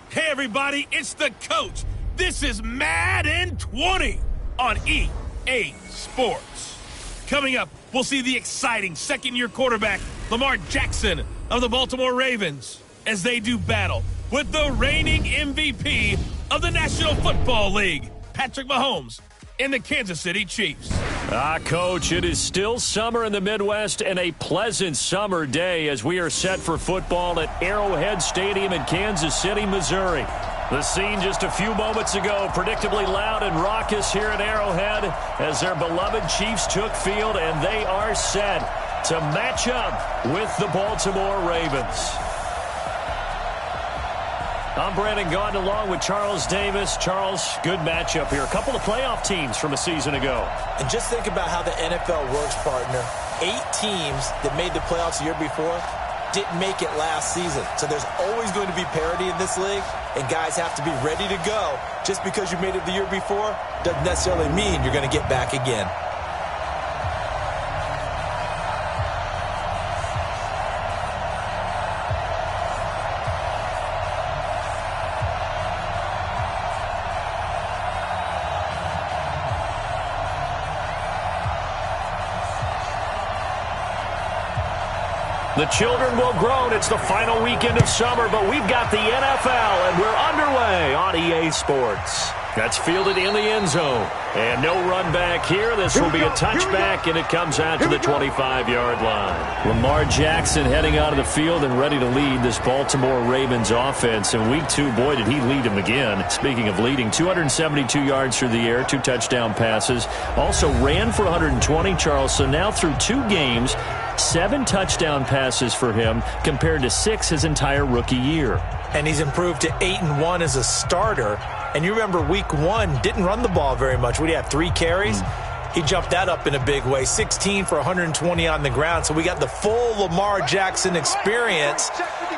Hey everybody, it's the coach. This is Madden 20 on EA Sports. Coming up, we'll see the exciting second-year quarterback, Lamar Jackson of the Baltimore Ravens, as they do battle with the reigning MVP of the National Football League, Patrick Mahomes, and the Kansas City Chiefs. Coach, it is still summer in the Midwest and a pleasant summer day as we are set for football at Arrowhead Stadium in Kansas City, Missouri. The scene just a few moments ago, predictably loud and raucous here at Arrowhead as their beloved Chiefs took field, and they are set to match up with the Baltimore Ravens. I'm Brandon Gaudin along with Charles Davis. Charles, good matchup here. A couple of playoff teams from a season ago. And just think about how the NFL works, partner. 8 teams that made the playoffs the year before didn't make it last season. So there's always going to be parity in this league, and guys have to be ready to go. Just because you made it the year before doesn't necessarily mean you're going to get back again. The children will groan. It's the final weekend of summer, but we've got the NFL, and we're underway on EA Sports. That's fielded in the end zone. And no run back here. This will be a touchback, and it comes out to the 25-yard line. Lamar Jackson heading out of the field and ready to lead this Baltimore Ravens offense. In week 2, boy, did he lead them again. Speaking of leading, 272 yards through the air, 2 touchdown passes. Also ran for 120, Charles. So now through 2 games, 7 touchdown passes for him compared to 6 his entire rookie year. And he's improved to 8-1 as a starter. And you remember week 1 didn't run the ball very much. What do you have, 3 carries? He jumped that up in a big way. 16 for 120 on the ground. So we got the full Lamar Jackson experience.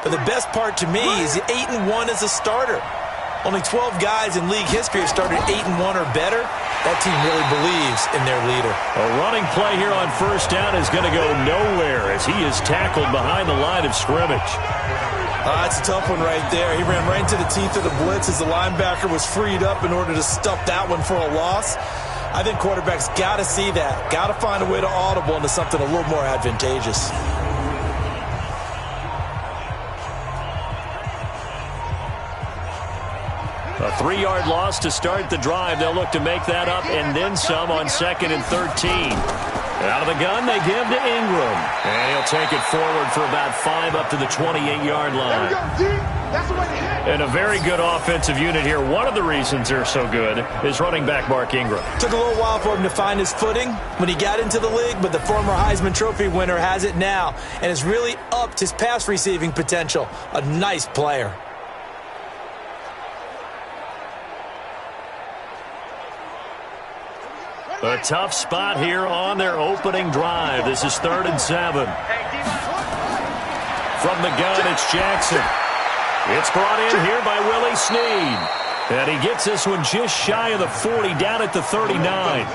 But the best part to me is 8-1 as a starter. Only 12 guys in league history have started 8-1 or better. That team really believes in their leader. A running play here on first down is going to go nowhere as he is tackled behind the line of scrimmage. That's a tough one right there. He ran right into the teeth of the blitz as the linebacker was freed up in order to stuff that one for a loss. I think quarterbacks got to see that. Got to find a way to audible into something a little more advantageous. A 3-yard loss to start the drive. They'll look to make that up and then some on 2nd and 13. Out of the gun, they give to Ingram. And he'll take it forward for about 5 up to the 28-yard line. And a very good offensive unit here. One of the reasons they're so good is running back Mark Ingram. Took a little while for him to find his footing when he got into the league, but the former Heisman Trophy winner has it now and has really upped his pass receiving potential. A nice player. A tough spot here on their opening drive. This is 3rd and 7. From the gun, it's Jackson. It's brought in here by Willie Sneed. And he gets this one just shy of the 40, down at the 39.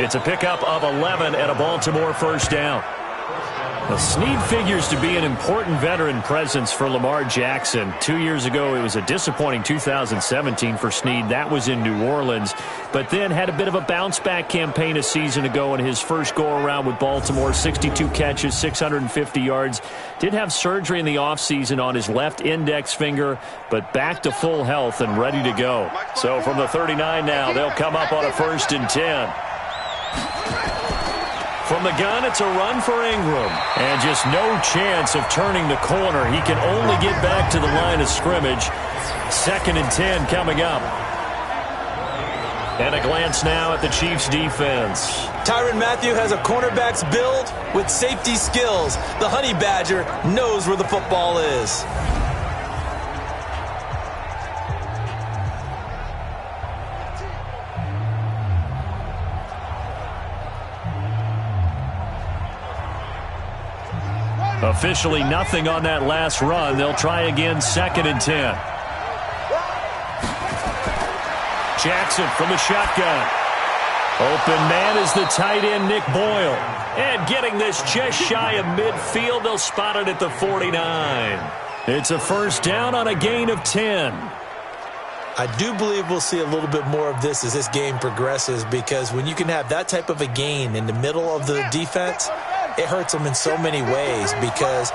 It's a pickup of 11 and a Baltimore first down. Now, Sneed figures to be an important veteran presence for Lamar Jackson. 2 years ago, it was a disappointing 2017 for Sneed. That was in New Orleans. But then had a bit of a bounce-back campaign a season ago in his first go-around with Baltimore. 62 catches, 650 yards. Did have surgery in the offseason on his left index finger, but back to full health and ready to go. So from the 39 now, they'll come up on a 1st and 10. From the gun, it's a run for Ingram. And just no chance of turning the corner. He can only get back to the line of scrimmage. 2nd and 10 coming up. And a glance now at the Chiefs' defense. Tyrann Mathieu has a cornerback's build with safety skills. The Honey Badger knows where the football is. Officially nothing on that last run. They'll try again, 2nd and 10. Jackson from the shotgun. Open man is the tight end, Nick Boyle. And getting this just shy of midfield, they'll spot it at the 49. It's a first down on a gain of 10. I do believe we'll see a little bit more of this as this game progresses, because when you can have that type of a gain in the middle of the defense, it hurts them in so many ways, because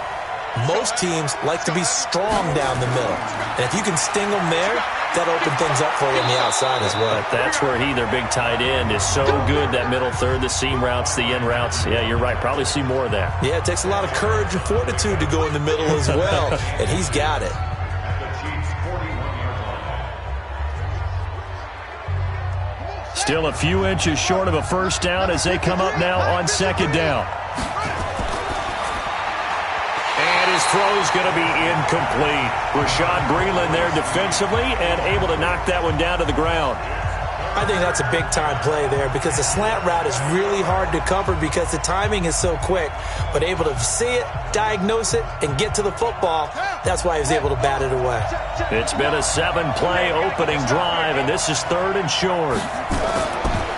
most teams like to be strong down the middle. And if you can sting them there, that'll open things up for you on the outside as well. But that's where their big tight end, is so good, that middle third, the seam routes, the in routes. Yeah, you're right. Probably see more of that. Yeah, it takes a lot of courage and fortitude to go in the middle as well, and he's got it. Still a few inches short of a first down as they come up now on second down. And his throw's going to be incomplete. Rashad Breeland there defensively and able to knock that one down to the ground. I think that's a big-time play there, because the slant route is really hard to cover because the timing is so quick. But able to see it, diagnose it, and get to the football, that's why he was able to bat it away. It's been a 7-play opening drive, and this is third and short.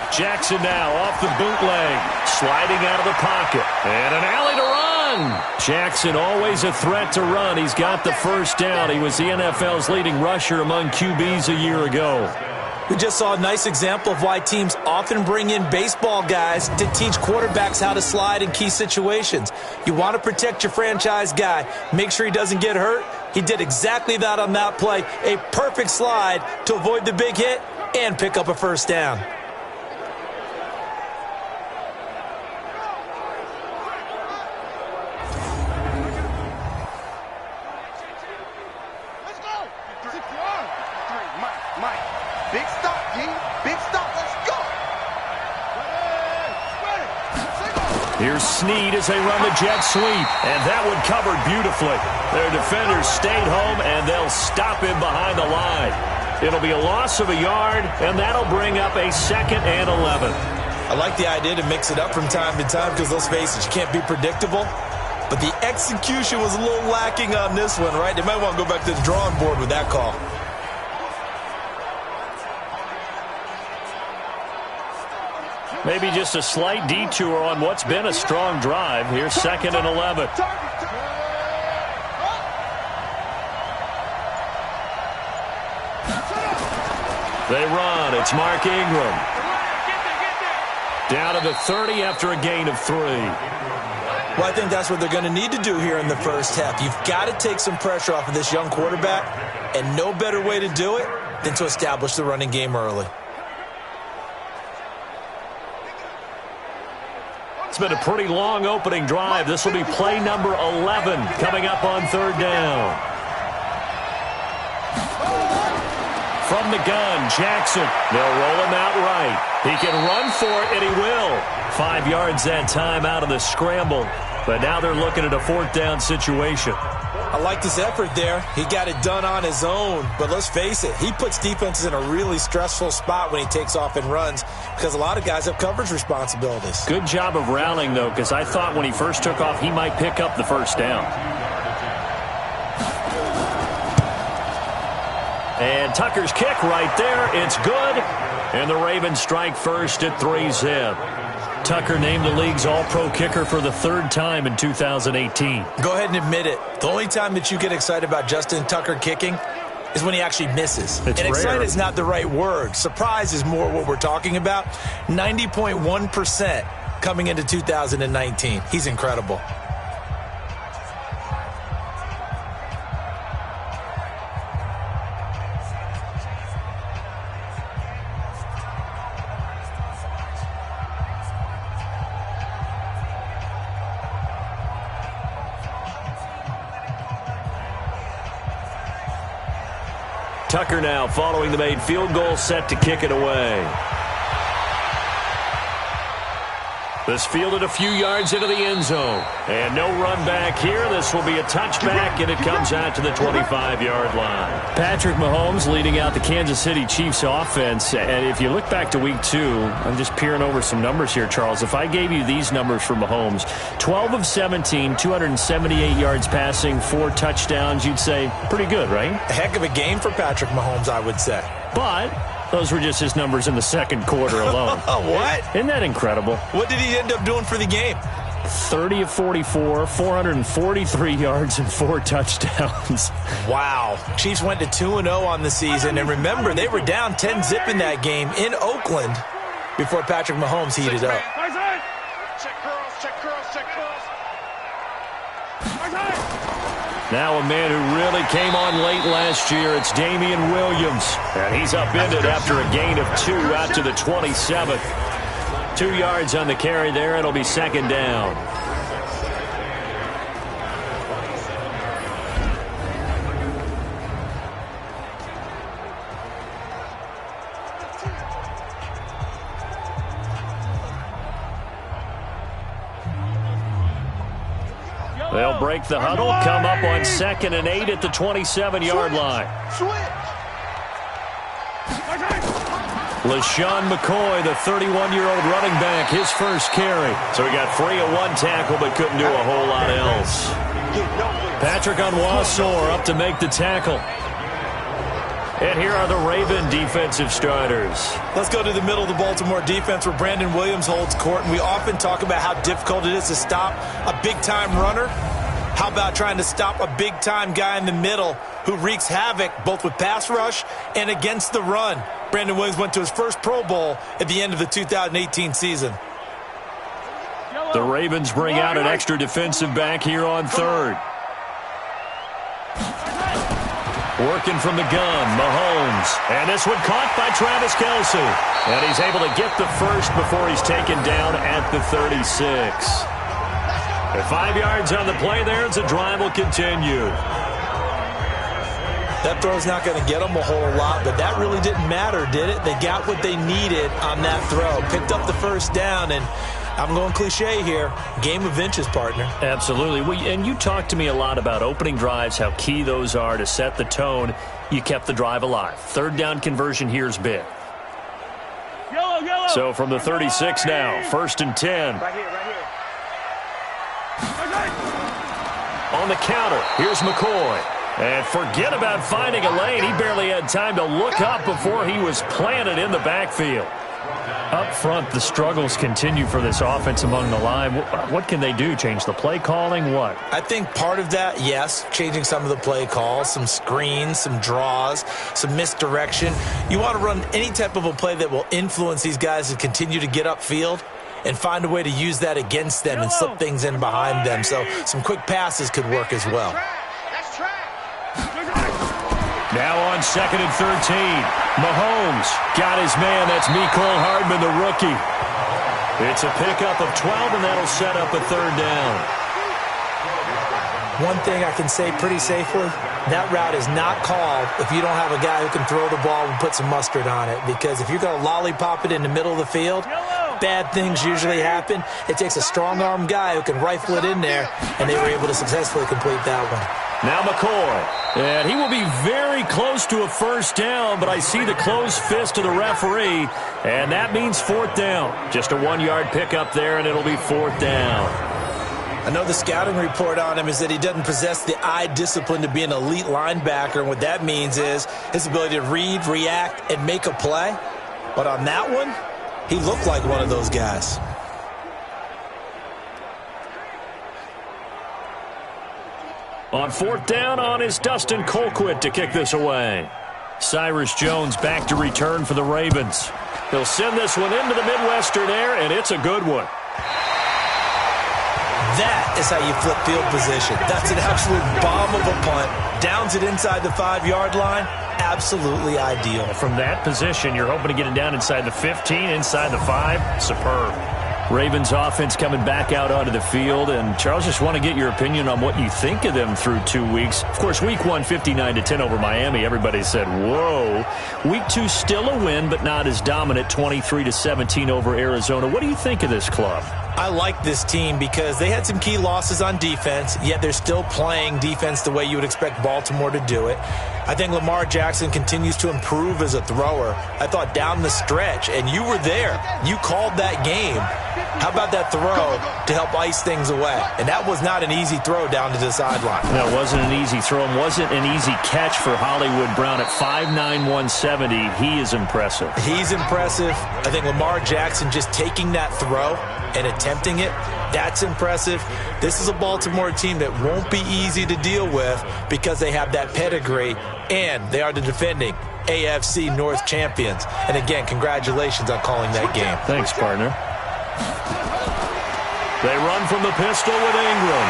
Jackson now off the bootleg, sliding out of the pocket, and an alley to run. Jackson always a threat to run. He's got the first down. He was the NFL's leading rusher among QBs a year ago. We just saw a nice example of why teams often bring in baseball guys to teach quarterbacks how to slide in key situations. You want to protect your franchise guy. Make sure he doesn't get hurt. He did exactly that on that play. A perfect slide to avoid the big hit and pick up a first down. Big stop, G. Big stop. Let's go. Here's Sneed as they run the jet sweep. And that one covered beautifully. Their defenders stayed home, and they'll stop him behind the line. It'll be a loss of a yard, and that'll bring up a 2nd and 11. I like the idea to mix it up from time to time, because let's face it, you can't be predictable. But the execution was a little lacking on this one, right? They might want to go back to the drawing board with that call. Maybe just a slight detour on what's been a strong drive. Here's 2nd and 11. They run. It's Mark Ingram. Down to the 30 after a gain of 3. Well, I think that's what they're going to need to do here in the first half. You've got to take some pressure off of this young quarterback, and no better way to do it than to establish the running game early. It's been a pretty long opening drive. This will be play number 11 coming up on 3rd down. From the gun, Jackson. They'll roll him out right. He can run for it, and he will. 5 yards that time out of the scramble. But now they're looking at a 4th down situation. I like this effort there. He got it done on his own. But let's face it, he puts defenses in a really stressful spot when he takes off and runs, because a lot of guys have coverage responsibilities. Good job of rallying, though, because I thought when he first took off, he might pick up the first down. And Tucker's kick right there. It's good. And the Ravens strike first at 3-zip. Tucker named the league's all-pro kicker for the 3rd time in 2018. Go ahead and admit it. The only time that you get excited about Justin Tucker kicking is when he actually misses. It's and excited rare. is not the right word. Surprise is more what we're talking about. 90.1% coming into 2019. He's incredible. Tucker now following the made field goal, set to kick it away. This fielded a few yards into the end zone. And no run back here. This will be a touchback, and it comes out to the 25-yard line. Patrick Mahomes leading out the Kansas City Chiefs offense. And if you look back to week 2, I'm just peering over some numbers here, Charles. If I gave you these numbers for Mahomes, 12 of 17, 278 yards passing, 4 touchdowns, you'd say pretty good, right? A heck of a game for Patrick Mahomes, I would say. But those were just his numbers in the second quarter alone. What? Isn't that incredible? What did he end up doing for the game? 30 of 44, 443 yards and 4 touchdowns. Wow. Chiefs went to 2-0 on the season. And remember, they were down 10-zip in that game in Oakland before Patrick Mahomes heated up. Now a man who really came on late last year, it's Damian Williams. And he's upended after a gain of 2 out to the 27th. 2 yards on the carry there. It'll be second down. They'll break the huddle, come up on 2nd and 8 at the 27-yard line. LaShawn McCoy, the 31-year-old running back, his first carry. So he got free of 1 tackle but couldn't do a whole lot else. Patrick Onwuasor up to make the tackle. And here are the Raven defensive starters. Let's go to the middle of the Baltimore defense where Brandon Williams holds court. And we often talk about how difficult it is to stop a big-time runner. How about trying to stop a big-time guy in the middle who wreaks havoc both with pass rush and against the run? Brandon Williams went to his first Pro Bowl at the end of the 2018 season. The Ravens bring out an extra defensive back here on 3rd. Working from the gun, Mahomes. And this one caught by Travis Kelce. And he's able to get the first before he's taken down at the 36. At 5 yards on the play there, the drive will continue. That throw's not going to get them a whole lot, but that really didn't matter, did it? They got what they needed on that throw. Picked up the first down, and I'm going cliche here. Game of inches, partner. Absolutely. And you talked to me a lot about opening drives, how key those are to set the tone. You kept the drive alive. 3rd down conversion here is big. So from the 36 now, 1st and 10. Right here. On the counter, here's McCoy. And forget about finding a lane. He barely had time to look up before he was planted in the backfield. Up front, the struggles continue for this offense among the line. What can they do? Change the play calling? What? I think part of that, yes, changing some of the play calls, some screens, some draws, some misdirection. You want to run any type of a play that will influence these guys to continue to get upfield and find a way to use that against them and slip things in behind them. So some quick passes could work as well. Now on 2nd and 13. Mahomes got his man. That's Mecole Hardman, the rookie. It's a pickup of 12, and that'll set up a 3rd down. One thing I can say pretty safely, that route is not called if you don't have a guy who can throw the ball and put some mustard on it. Because if you're going to lollipop it in the middle of the field, bad things usually happen. It takes a strong-arm guy who can rifle it in there, and they were able to successfully complete that one. Now McCoy, and he will be very close to a 1st down, but I see the closed fist of the referee, and that means 4th down. Just a 1-yard pickup there, and it'll be 4th down. I know the scouting report on him is that he doesn't possess the eye discipline to be an elite linebacker, and what that means is his ability to read, react, and make a play. But on that one, he looked like one of those guys. On 4th down is Dustin Colquitt to kick this away. Cyrus Jones back to return for the Ravens. He'll send this one into the Midwestern air, and it's a good one. That is how you flip field position. That's an absolute bomb of a punt. Downs it inside the 5-yard line. Absolutely ideal. From that position, you're hoping to get it down inside the 15, inside the 5. Superb. Ravens offense coming back out onto the field. And, Charles, just want to get your opinion on what you think of them through 2 weeks. Of course, week 1, 59-10 over Miami. Everybody said, whoa. Week 2, still a win, but not as dominant, 23-17 over Arizona. What do you think of this club? I like this team because they had some key losses on defense, yet they're still playing defense the way you would expect Baltimore to do it. I think Lamar Jackson continues to improve as a thrower. I thought down the stretch, and you were there. You called that game. How about that throw to help ice things away? And that was not an easy throw down to the sideline. No, it wasn't an easy throw. It wasn't an easy catch for Hollywood Brown at 5'9", 170. He is impressive. He's impressive. I think Lamar Jackson just taking that throw and attacking attempting it. That's impressive. This is a Baltimore team that won't be easy to deal with because they have that pedigree, and they are the defending AFC North champions. And again, congratulations on calling that game. Thanks, partner. They run from the pistol with Ingram.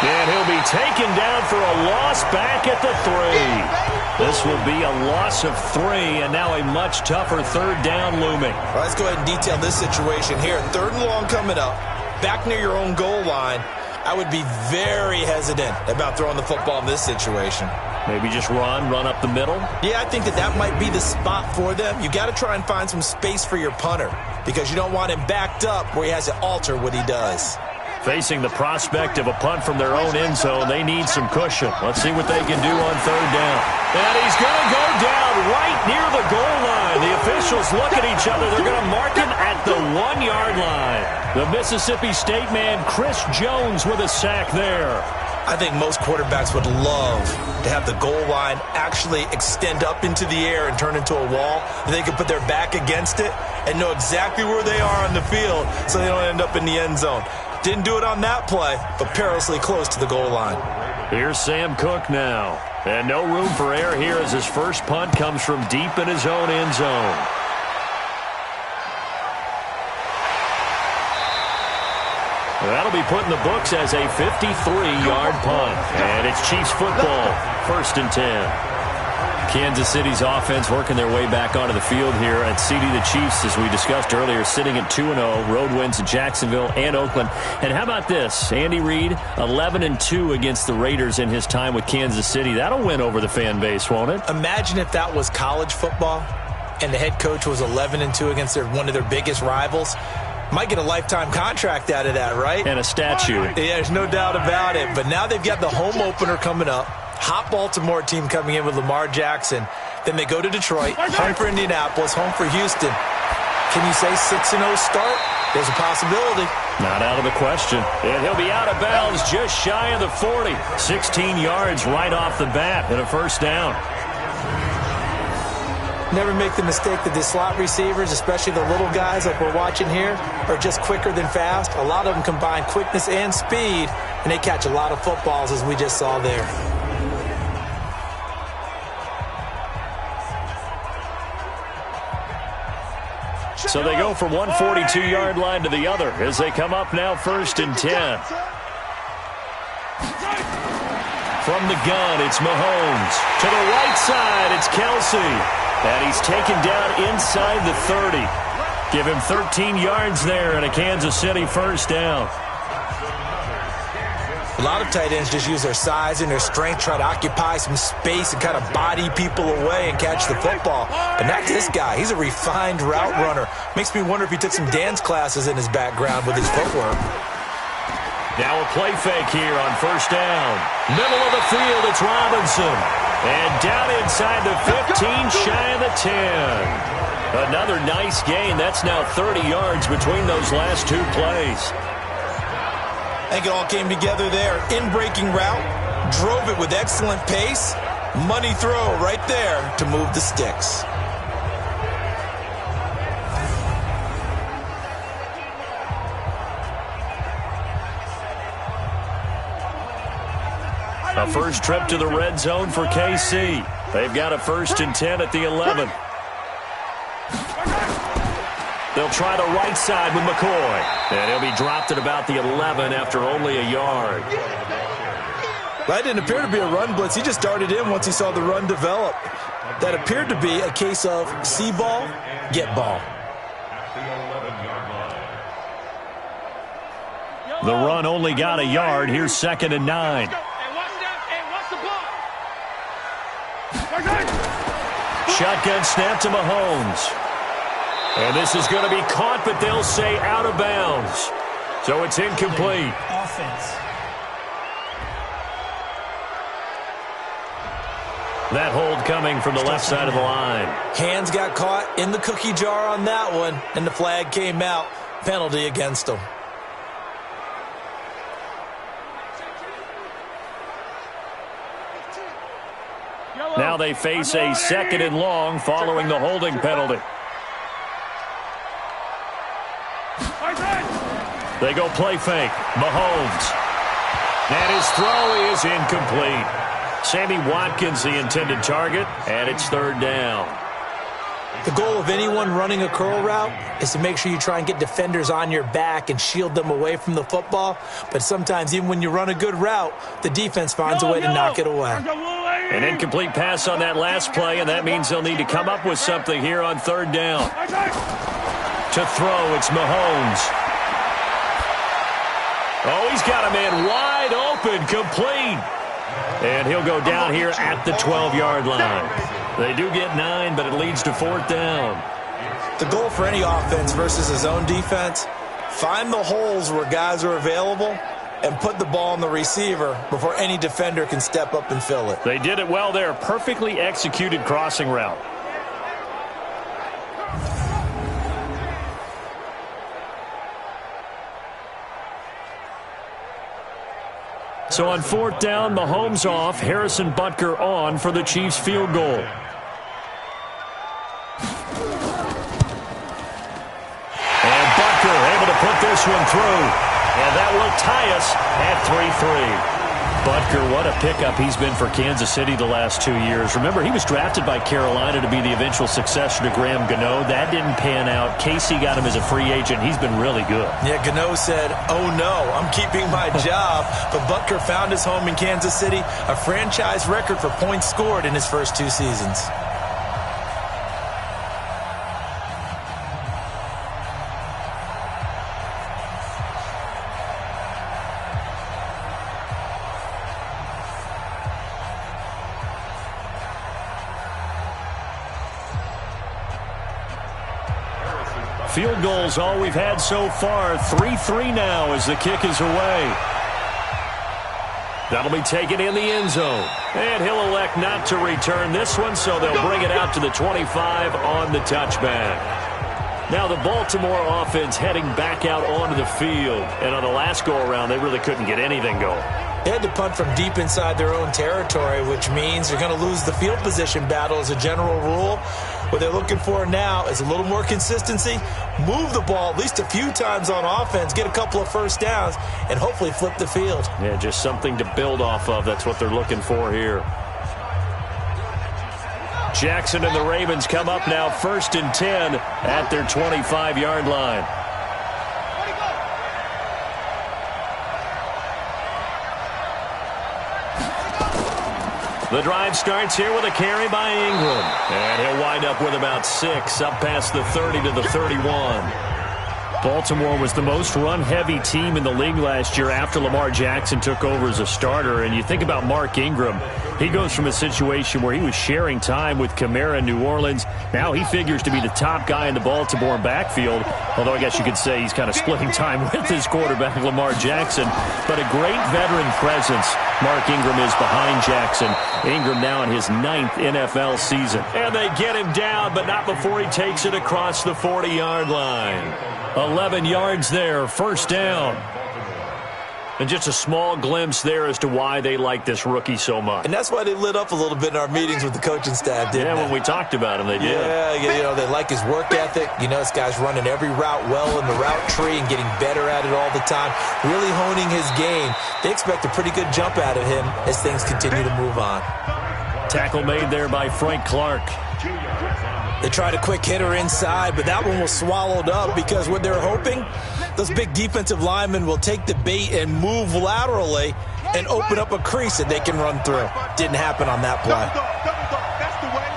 And he'll be taken down for a loss back at the 3. This will be a loss of 3, and now a much tougher third down looming. All right, let's go ahead and detail this situation here. 3rd and long coming up, back near your own goal line. I would be very hesitant about throwing the football in this situation. Maybe just run up the middle? Yeah, I think that might be the spot for them. You got to try and find some space for your punter because you don't want him backed up where he has to alter what he does. Facing the prospect of a punt from their own end zone, they need some cushion. Let's see what they can do on 3rd down. And he's going to go down right near the goal line. The officials look at each other. They're going to mark him at the 1-yard line. The Mississippi State man, Chris Jones, with a sack there. I think most quarterbacks would love to have the goal line actually extend up into the air and turn into a wall. They can put their back against it and know exactly where they are on the field so they don't end up in the end zone. Didn't do it on that play, but perilously close to the goal line. Here's Sam Cook now. And no room for error here as his first punt comes from deep in his own end zone. That'll be put in the books as a 53-yard punt. And it's Chiefs football, 1st and 10. Kansas City's offense working their way back onto the field here at CD. The Chiefs, as we discussed earlier, sitting at 2-0. Road wins in Jacksonville and Oakland. And how about this? Andy Reid, 11-2 against the Raiders in his time with Kansas City. That'll win over the fan base, won't it? Imagine if that was college football and the head coach was 11-2 against one of their biggest rivals. Might get a lifetime contract out of that, right? And a statue. Yeah, there's no doubt about it. But now they've got the home opener coming up. Hot Baltimore team coming in with Lamar Jackson. Then they go to Detroit, home for Indianapolis, home for Houston. Can you say 6-0 start? There's a possibility. Not out of the question. And he'll be out of bounds just shy of the 40. 16 yards right off the bat and a 1st down. Never make the mistake that the slot receivers, especially the little guys like we're watching here, are just quicker than fast. A lot of them combine quickness and speed, and they catch a lot of footballs as we just saw there. So they go from one 42-yard line to the other as they come up now 1st and 10. From the gun, it's Mahomes. To the right side, it's Kelsey. And he's taken down inside the 30. Give him 13 yards there and a Kansas City 1st down. A lot of tight ends just use their size and their strength, try to occupy some space and kind of body people away and catch the football. But not this guy. He's a refined route runner. Makes me wonder if he took some dance classes in his background with his footwork. Now a play fake here on 1st down. Middle of the field, it's Robinson. And down inside the 15, shy of the 10. Another nice gain. That's now 30 yards between those last 2 plays. I think it all came together there. In-breaking route, drove it with excellent pace. Money throw right there to move the sticks. A first trip to the red zone for KC. They've got a 1st and 10 at the 11. They'll try the right side with McCoy. And he'll be dropped at about the 11 after only a yard. That didn't appear to be a run blitz. He just darted in once he saw the run develop. That appeared to be a case of see ball, get ball. The run only got a yard. Here's 2nd and 9. Shotgun snap to Mahomes. And this is going to be caught, but they'll say out of bounds. So it's incomplete. Offense. That hold coming from the left side of the line. Hands got caught in the cookie jar on that one, and the flag came out. Penalty against him. Now they face a 2nd and long following the holding penalty. They go play fake. Mahomes. And his throw is incomplete. Sammy Watkins, the intended target, and it's third down. The goal of anyone running a curl route is to make sure you try and get defenders on your back and shield them away from the football. But sometimes even when you run a good route, the defense finds a way to knock it away. An incomplete pass on that last play, and that means they'll need to come up with something here on third down. To throw, it's Mahomes. Oh, he's got a man wide open, complete. And he'll go down here at the 12-yard line. They do get 9, but it leads to fourth down. The goal for any offense versus his own defense, find the holes where guys are available and put the ball on the receiver before any defender can step up and fill it. They did it well there. Perfectly executed crossing route. So on fourth down, Mahomes off, Harrison Butker on for the Chiefs field goal. And Butker able to put this one through. And that will tie us at 3-3. Butker, what a pickup he's been for Kansas City the last 2 years. Remember, he was drafted by Carolina to be the eventual successor to Graham Gano. That didn't pan out. Casey got him as a free agent. He's been really good. Yeah, Gano said, oh no, I'm keeping my job. But Butker found his home in Kansas City, a franchise record for points scored in his first 2 seasons. Field goals all we've had so far. 3-3 now as the kick is away. That'll be taken in the end zone. And he'll elect not to return this one, so they'll bring it out to the 25 on the touchback. Now the Baltimore offense heading back out onto the field. And on the last go-around, they really couldn't get anything going. They had to punt from deep inside their own territory, which means they're going to lose the field position battle as a general rule. What they're looking for now is a little more consistency, move the ball at least a few times on offense, get a couple of first downs, and hopefully flip the field. Yeah, just something to build off of. That's what they're looking for here. Jackson and the Ravens come up now 1st and 10 at their 25-yard line. The drive starts here with a carry by Ingram. And he'll wind up with about 6 up past the 30 to the 31. Baltimore was the most run-heavy team in the league last year after Lamar Jackson took over as a starter. And you think about Mark Ingram, he goes from a situation where he was sharing time with Kamara in New Orleans. Now he figures to be the top guy in the Baltimore backfield, although I guess you could say he's kind of splitting time with his quarterback, Lamar Jackson. But a great veteran presence Mark Ingram is behind Jackson. Ingram now in his 9th NFL season. And they get him down, but not before he takes it across the 40-yard line. 11 yards there, first down. And just a small glimpse there as to why they like this rookie so much. And that's why they lit up a little bit in our meetings with the coaching staff, didn't they? When we talked about him, they did. Yeah, you know, they like his work ethic. You know, this guy's running every route well in the route tree and getting better at it all the time, really honing his game. They expect a pretty good jump out of him as things continue to move on. Tackle made there by Frank Clark. They tried a quick hitter inside, but that one was swallowed up because what they're hoping, those big defensive linemen will take the bait and move laterally and open up a crease that they can run through. Didn't happen on that play. That's the way.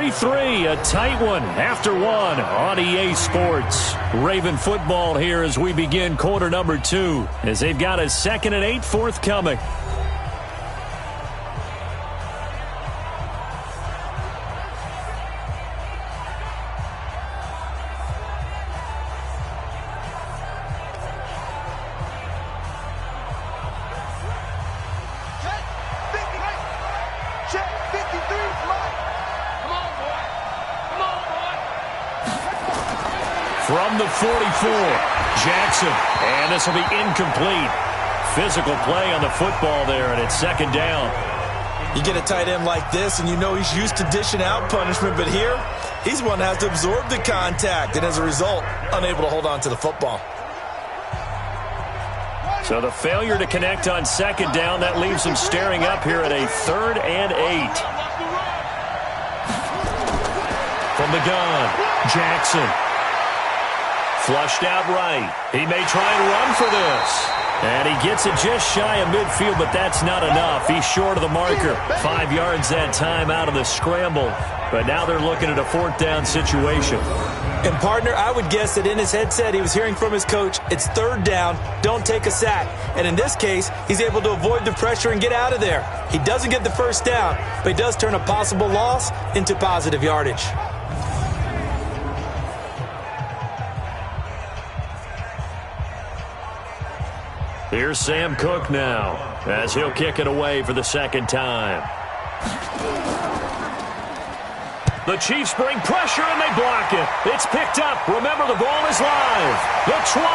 3-3, a tight one after one on EA Sports. Raven football here as we begin quarter number 2, as they've got a 2nd and 8 forthcoming. From the 44, Jackson, and this will be incomplete. Physical play on the football there, and it's 2nd down. You get a tight end like this, and you know he's used to dishing out punishment, but here, He's one that has to absorb the contact, and as a result, unable to hold on to the football. So the failure to connect on second down, that leaves him staring up here at a 3rd and 8. From the gun, Jackson. Flushed out right. He may try and run for this. And he gets it just shy of midfield, but that's not enough. He's short of the marker. 5 yards that time out of the scramble. But now they're looking at a 4th down situation. And, partner, I would guess that in his headset he was hearing from his coach, it's 3rd down, don't take a sack. And in this case, he's able to avoid the pressure and get out of there. He doesn't get the 1st down, but he does turn a possible loss into positive yardage. Here's Sam Cook now, as he'll kick it away for the 2nd time. The Chiefs bring pressure, and they block it. It's picked up. Remember, the ball is live. The 20,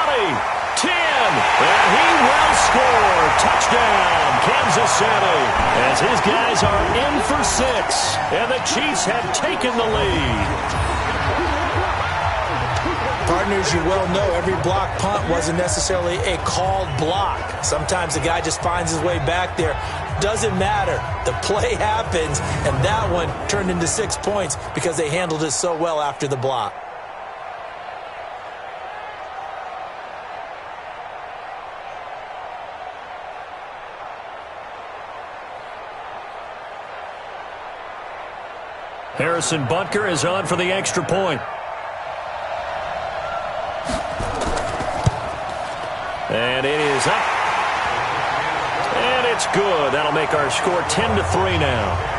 10, and he will score. Touchdown, Kansas City, as his guys are in for 6, and the Chiefs have taken the lead. Partners, you well know every block punt wasn't necessarily a called block. Sometimes the guy just finds his way back there. Doesn't matter. The play happens, and that one turned into 6 points because they handled it so well after the block. Harrison Butker is on for the extra point. And it is up. And it's good. That'll make our score 10-3 now.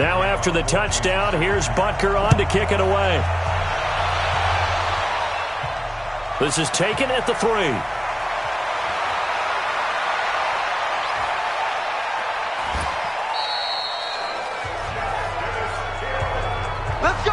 Now after the touchdown, here's Butker on to kick it away. This is taken at the 3.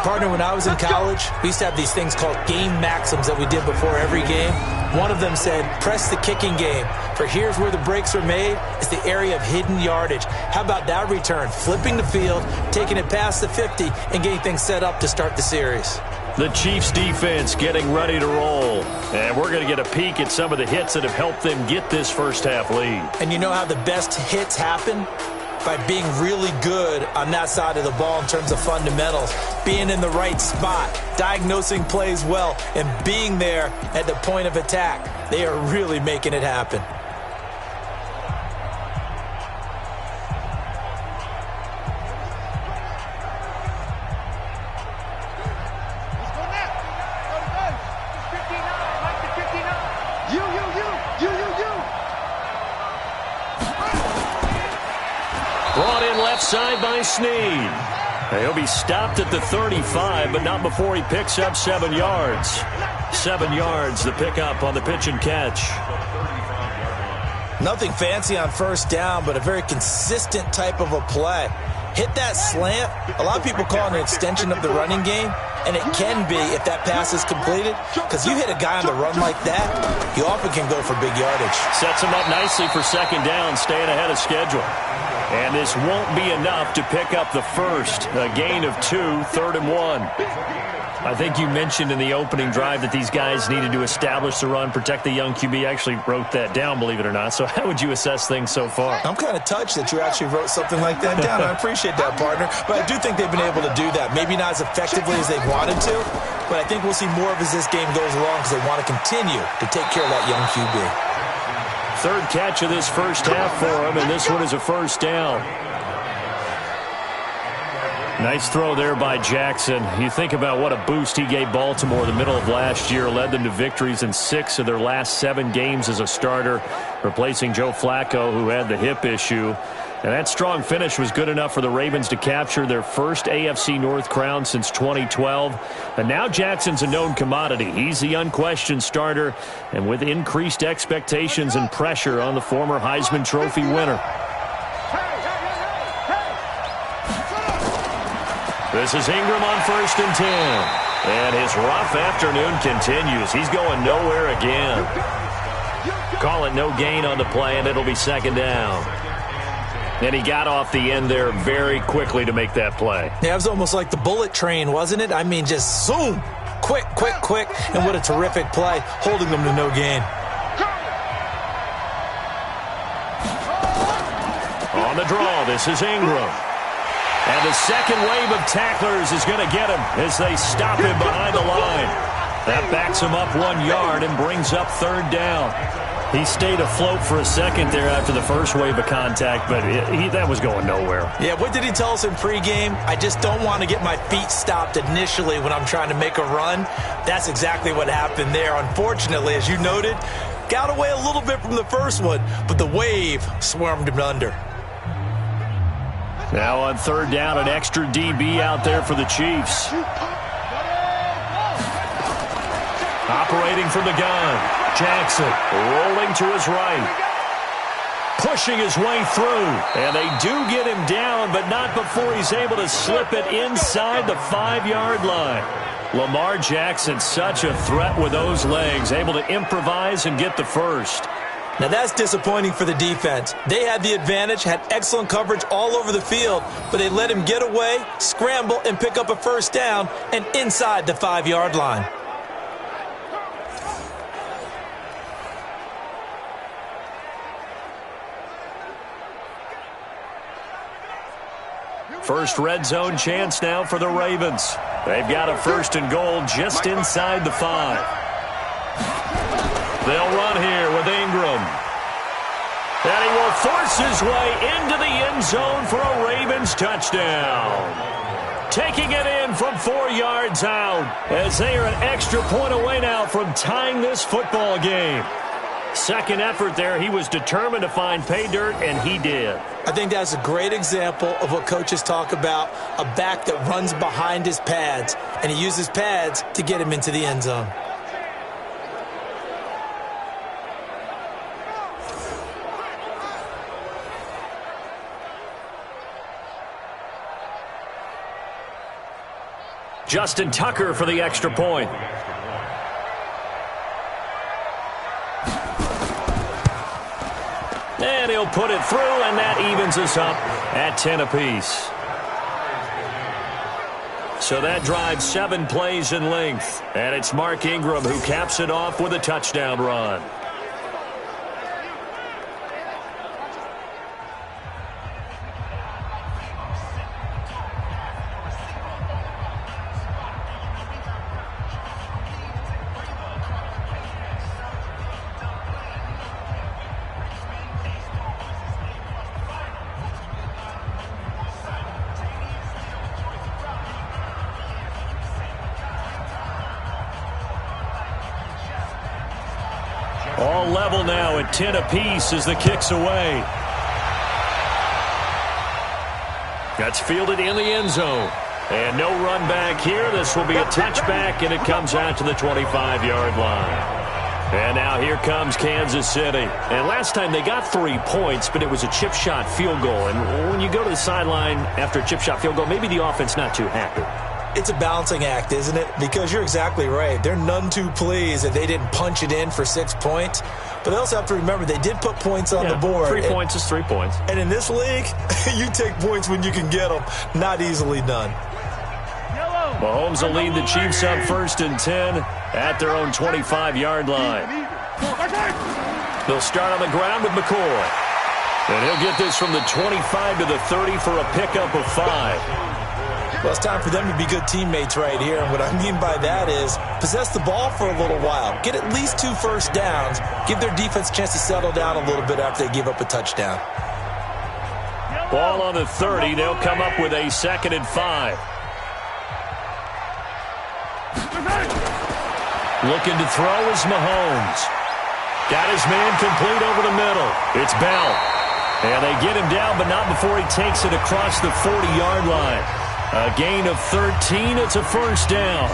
Partner, when I was in college, we used to have these things called game maxims that we did before every game. One of them said, press the kicking game. For here's where the breaks are made. It's the area of hidden yardage. How about that return? Flipping the field, taking it past the 50, and getting things set up to start the series. The Chiefs defense getting ready to roll. And we're going to get a peek at some of the hits that have helped them get this first half lead. And you know how the best hits happen? By being really good on that side of the ball in terms of fundamentals, being in the right spot, diagnosing plays well, and being there at the point of attack. They are really making it happen. Brought in left side by Sneed. He'll be stopped at the 35, but not before he picks up 7 yards. 7 yards, the pickup on the pitch and catch. Nothing fancy on first down, but a very consistent type of a play. Hit that slant. A lot of people call it an extension of the running game, and it can be if that pass is completed, because you hit a guy on the run like that, you often can go for big yardage. Sets him up nicely for second down, staying ahead of schedule. And this won't be enough to pick up the first. A gain of 2, 3rd and 1. I think you mentioned in the opening drive that these guys needed to establish the run, protect the young QB. I actually wrote that down, believe it or not. So how would you assess things so far? I'm kind of touched that you actually wrote something like that down. I appreciate that, partner. But I do think they've been able to do that. Maybe not as effectively as they wanted to, but I think we'll see more of as this game goes along because they want to continue to take care of that young QB. Third catch of this first half for him, and this one is a first down. Nice throw there by Jackson. You think about what a boost he gave Baltimore the middle of last year, led them to victories in 6 of their last 7 games as a starter, replacing Joe Flacco, who had the hip issue. And that strong finish was good enough for the Ravens to capture their first AFC North crown since 2012. And now Jackson's a known commodity. He's the unquestioned starter, and with increased expectations and pressure on the former Heisman Trophy winner. This is Ingram on 1st and 10. And his rough afternoon continues. He's going nowhere again. Call it no gain on the play, and it'll be 2nd down. And he got off the end there very quickly to make that play. Yeah, it was almost like the bullet train, wasn't it? I mean, just zoom. Quick, quick, quick. And what a terrific play, holding them to no gain. On the draw, this is Ingram. And the second wave of tacklers is going to get him as they stop him behind the line. That backs him up 1 yard and brings up 3rd down. He stayed afloat for a second there after the first wave of contact, but that was going nowhere. Yeah, what did he tell us in pregame? I just don't want to get my feet stopped initially when I'm trying to make a run. That's exactly what happened there. Unfortunately, as you noted, got away a little bit from the first one, but the wave swarmed him under. Now on 3rd down, an extra DB out there for the Chiefs. Operating from the gun. Jackson rolling to his right. Pushing his way through. And they do get him down, but not before he's able to slip it inside the 5-yard line. Lamar Jackson, such a threat with those legs, able to improvise and get the first. Now that's disappointing for the defense. They had the advantage, had excellent coverage all over the field, but they let him get away, scramble, and pick up a 1st down and inside the 5-yard line. First red zone chance now for the Ravens. They've got a 1st and goal just inside the 5. They'll run here with Ingram. And he will force his way into the end zone for a Ravens touchdown. Taking it in from 4 yards out as they are an extra point away now from tying this football game. Second effort there. He was determined to find pay dirt, and he did. I think that's a great example of what coaches talk about, a back that runs behind his pads, and he uses pads to get him into the end zone. Justin Tucker for the extra point. And he'll put it through, and that evens us up at 10 apiece. So that drives 7 plays in length. And it's Mark Ingram who caps it off with a touchdown run. All level now at 10 apiece as the kick's away. That's fielded in the end zone. And no run back here. This will be a touchback, and it comes out to the 25-yard line. And now here comes Kansas City. And last time they got 3 points, but it was a chip shot field goal. And when you go to the sideline after a chip shot field goal, maybe the offense not too happy. It's a balancing act, isn't it? Because you're exactly right. They're none too pleased that they didn't punch it in for 6 points. But they also have to remember they did put points on the board. 3 points is 3 points. And in this league, you take points when you can get them. Not easily done. Mahomes will lead the Chiefs up 1st and 10 at their own 25-yard line. They'll start on the ground with McCoy. And he'll get this from the 25 to the 30 for a pickup of 5. Well, it's time for them to be good teammates right here. And what I mean by that is possess the ball for a little while. Get at least 2 first downs. Give their defense a chance to settle down a little bit after they give up a touchdown. Ball on the 30. They'll come up with a 2nd and 5. Looking to throw is Mahomes. Got his man complete over the middle. It's Bell. And they get him down, but not before he takes it across the 40-yard line. A gain of 13. It's a 1st down.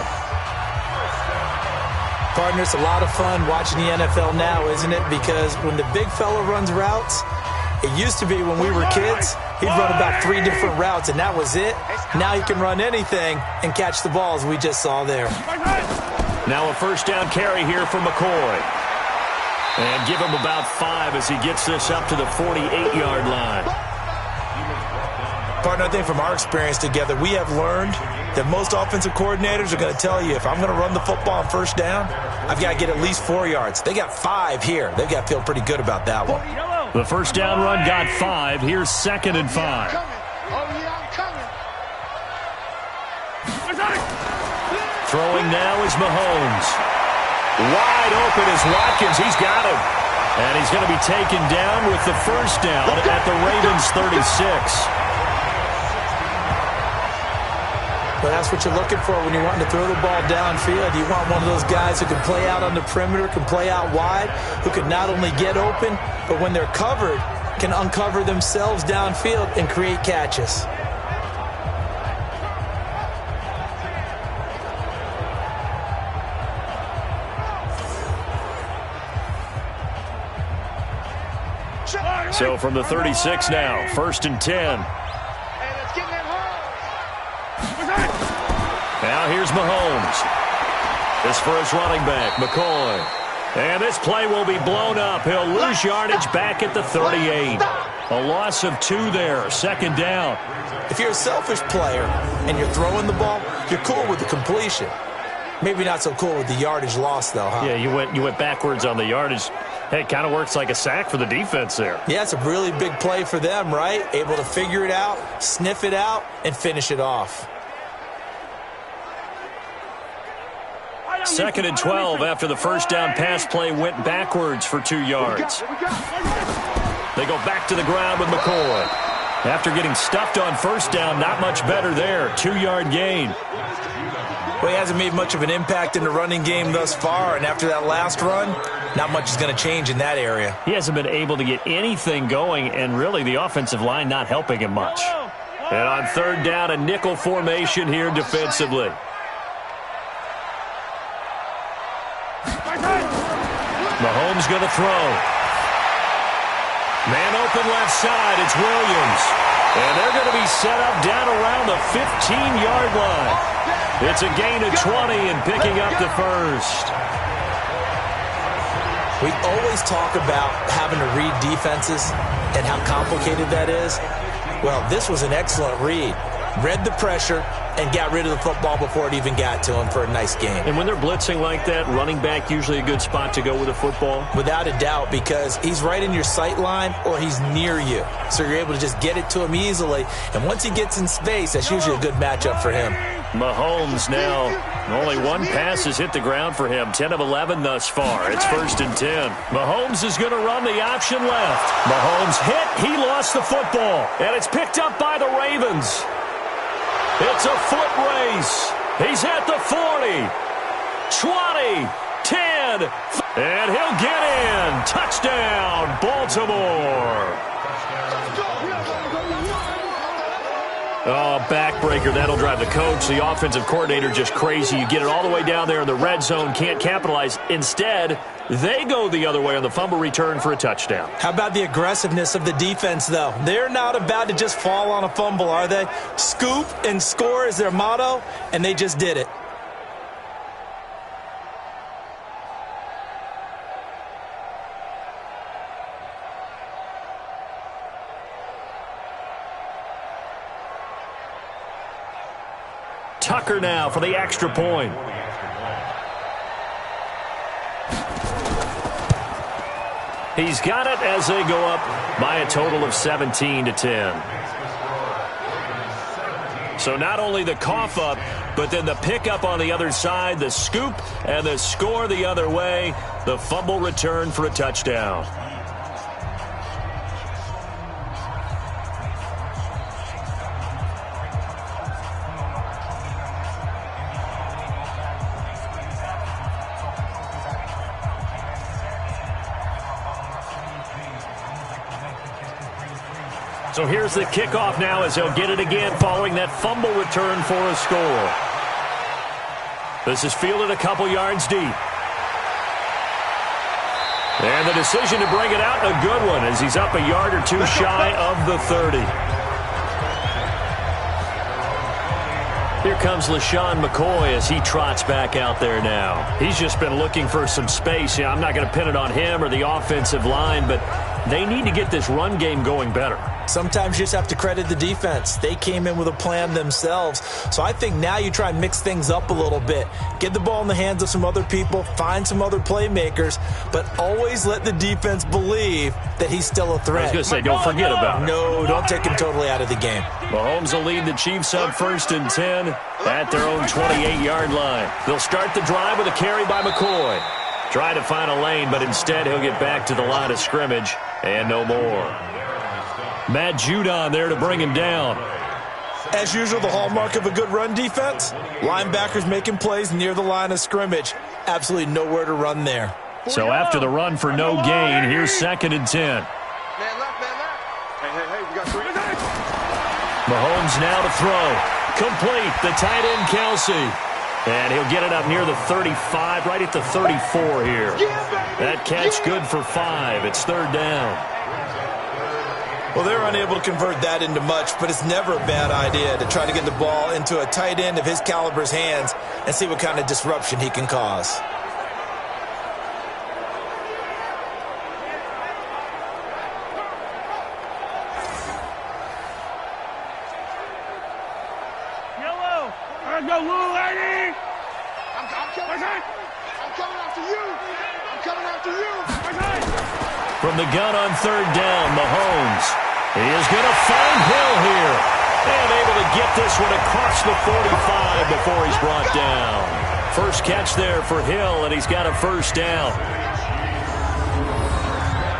Partner, it's a lot of fun watching the NFL now, isn't it? Because when the big fella runs routes, it used to be when we were kids, he'd run about 3 different routes, and that was it. Now he can run anything and catch the balls we just saw there. Now a 1st down carry here for McCoy. And give him about 5 as he gets this up to the 48-yard line. Partner, I think from our experience together, we have learned that most offensive coordinators are going to tell you, if I'm going to run the football on 1st down, I've got to get at least 4 yards. They got 5 here. They've got to feel pretty good about that one. The 1st down run got 5. Here's 2nd and 5. Throwing now is Mahomes. Wide open is Watkins. He's got him. And he's going to be taken down with the 1st down at the Ravens 36. But that's what you're looking for when you're wanting to throw the ball downfield. You want one of those guys who can play out on the perimeter, can play out wide, who can not only get open, but when they're covered, can uncover themselves downfield and create catches. So from the 36 now, 1st and 10. Now here's Mahomes. This for his running back, McCoy. And this play will be blown up. He'll lose yardage back at the 38. A loss of 2 there, 2nd down. If you're a selfish player and you're throwing the ball, you're cool with the completion. Maybe not so cool with the yardage loss, though, huh? Yeah, you went backwards on the yardage. Hey, it kind of works like a sack for the defense there. Yeah, it's a really big play for them, right? Able to figure it out, sniff it out, and finish it off. 2nd and 12 after the 1st down pass play went backwards for 2 yards. They go back to the ground with McCoy. After getting stuffed on 1st down, not much better there. 2-yard gain. Well, he hasn't made much of an impact in the running game thus far, and after that last run, not much is going to change in that area. He hasn't been able to get anything going, and really the offensive line not helping him much. And on 3rd down, a nickel formation here defensively. Mahomes going to throw. Man open left side, it's Williams. And they're going to be set up down around the 15-yard line. It's a gain of 20 and picking up the 1st. We always talk about having to read defenses and how complicated that is. Well, this was an excellent read. Read the pressure and got rid of the football before it even got to him for a nice game. And when they're blitzing like that, running back usually a good spot to go with a football? Without a doubt, because he's right in your sight line or he's near you. So you're able to just get it to him easily. And once he gets in space, that's usually a good matchup for him. Mahomes now, only 1 pass has hit the ground for him. 10 of 11 thus far. It's 1st and 10. Mahomes is going to run the option left. Mahomes hit. He lost the football. And it's picked up by the Ravens. It's a foot race. He's at the 40, 20, 10, and he'll get in. Touchdown, Baltimore. Oh, backbreaker. That'll drive the coach, the offensive coordinator, just crazy. You get it all the way down there in the red zone, can't capitalize. Instead, they go the other way on the fumble return for a touchdown. How about the aggressiveness of the defense, though? They're not about to just fall on a fumble, are they? Scoop and score is their motto, and they just did it. Tucker now for the extra point. He's got it as they go up by a total of 17-10. So not only the cough up, but then the pickup on the other side, the scoop, and the score the other way, the fumble return for a touchdown. So here's the kickoff now as they'll get it again following that fumble return for a score. This is fielded a couple yards deep. And the decision to bring it out, a good one, as he's up a yard or two shy of the 30. Here comes LaShawn McCoy as he trots back out there now. He's just been looking for some space. Yeah, I'm not going to pin it on him or the offensive line, but they need to get this run game going better. Sometimes you just have to credit the defense. They came in with a plan themselves. So I think now you try and mix things up a little bit. Get the ball in the hands of some other people, find some other playmakers, but always let the defense believe that he's still a threat. I was going to say, don't forget about it. No, don't take him totally out of the game. Mahomes will lead the Chiefs up 1st and 10 at their own 28-yard line. They'll start the drive with a carry by McCoy. Try to find a lane, but instead he'll get back to the line of scrimmage and no more. Matt Judon there to bring him down. As usual, the hallmark of a good run defense, linebackers making plays near the line of scrimmage. Absolutely nowhere to run there. So after the run for no gain, here's 2nd and 10. Man left, man left. Hey, we got 3. Mahomes now to throw. Complete, the tight end Kelsey. And he'll get it up near the 35, right at the 34 here. That catch good for 5. It's 3rd down. Well, they're unable to convert that into much, but it's never a bad idea to try to get the ball into a tight end of his caliber's hands and see what kind of disruption he can cause. Yellow! Let's go, little lady! I'm coming after you. I'm coming after you. From the gun on 3rd down, Mahomes. He is going to find Hill here. And able to get this one across the 45 before he's brought down. First catch there for Hill, and he's got a 1st down.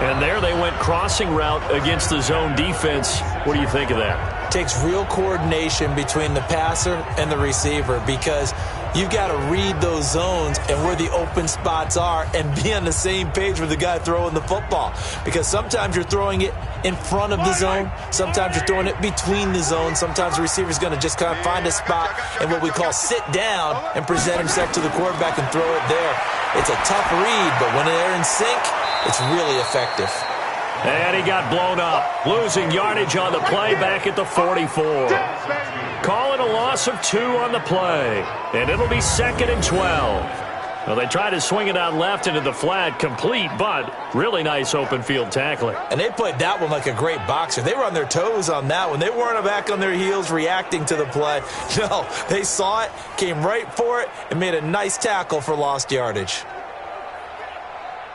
And there they went crossing route against the zone defense. What do you think of that? It takes real coordination between the passer and the receiver because you've got to read those zones and where the open spots are and be on the same page with the guy throwing the football. Because sometimes you're throwing it in front of the zone. Sometimes you're throwing it between the zones. Sometimes the receiver's going to just kind of find a spot and what we call sit down and present himself to the quarterback and throw it there. It's a tough read, but when they're in sync, it's really effective. And he got blown up, losing yardage on the play back at the 44. Calling a loss of 2 on the play, and it'll be 2nd and 12. Well, they tried to swing it out left into the flat, complete, but really nice open field tackling. And they played that one like a great boxer. They were on their toes on that one. They weren't back on their heels reacting to the play. No, they saw it, came right for it, and made a nice tackle for lost yardage.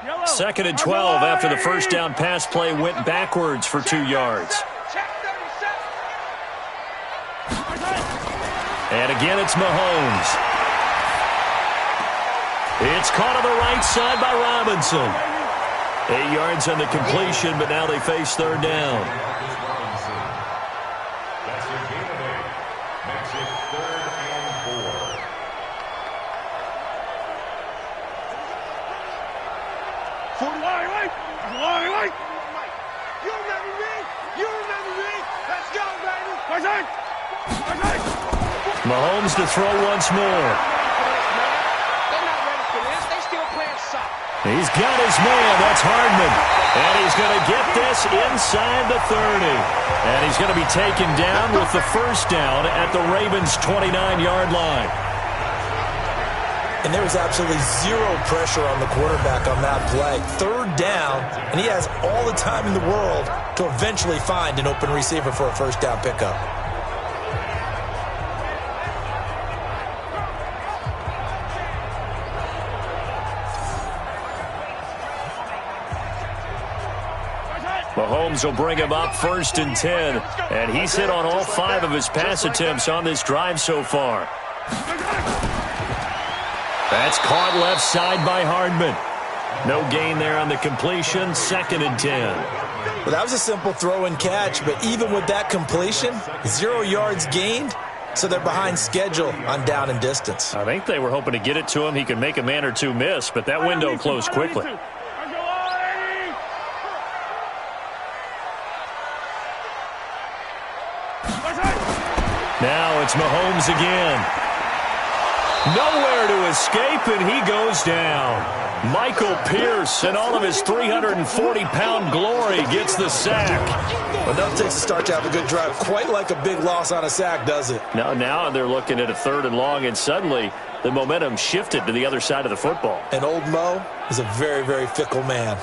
2nd and 12 after the 1st down pass play went backwards for 2 yards. And again, it's Mahomes. It's caught on the right side by Robinson. 8 yards on the completion, but now they face 3rd down. Mahomes to throw once more. He's got his man. That's Hardman. And he's going to get this inside the 30. And he's going to be taken down with the 1st down at the Ravens' 29-yard line. And there was absolutely zero pressure on the quarterback on that play. 3rd down, and he has all the time in the world to eventually find an open receiver for a 1st down pickup. Mahomes will bring him up 1st and 10. And he's hit on all 5 of his pass attempts on this drive so far. That's caught left side by Hardman. No gain there on the completion. 2nd and 10. Well, that was a simple throw and catch, but even with that completion, 0 yards gained, so they're behind schedule on down and distance. I think they were hoping to get it to him. He could make a man or two miss, but that window closed quickly. Now it's Mahomes again. Nowhere to escape, and he goes down. Michael Pierce, in all of his 340-pound glory, gets the sack. Well, nothing takes a start to have a good drive. Quite like a big loss on a sack, does it? Now they're looking at a 3rd and long, and suddenly the momentum shifted to the other side of the football. And old Mo is a very, very fickle man.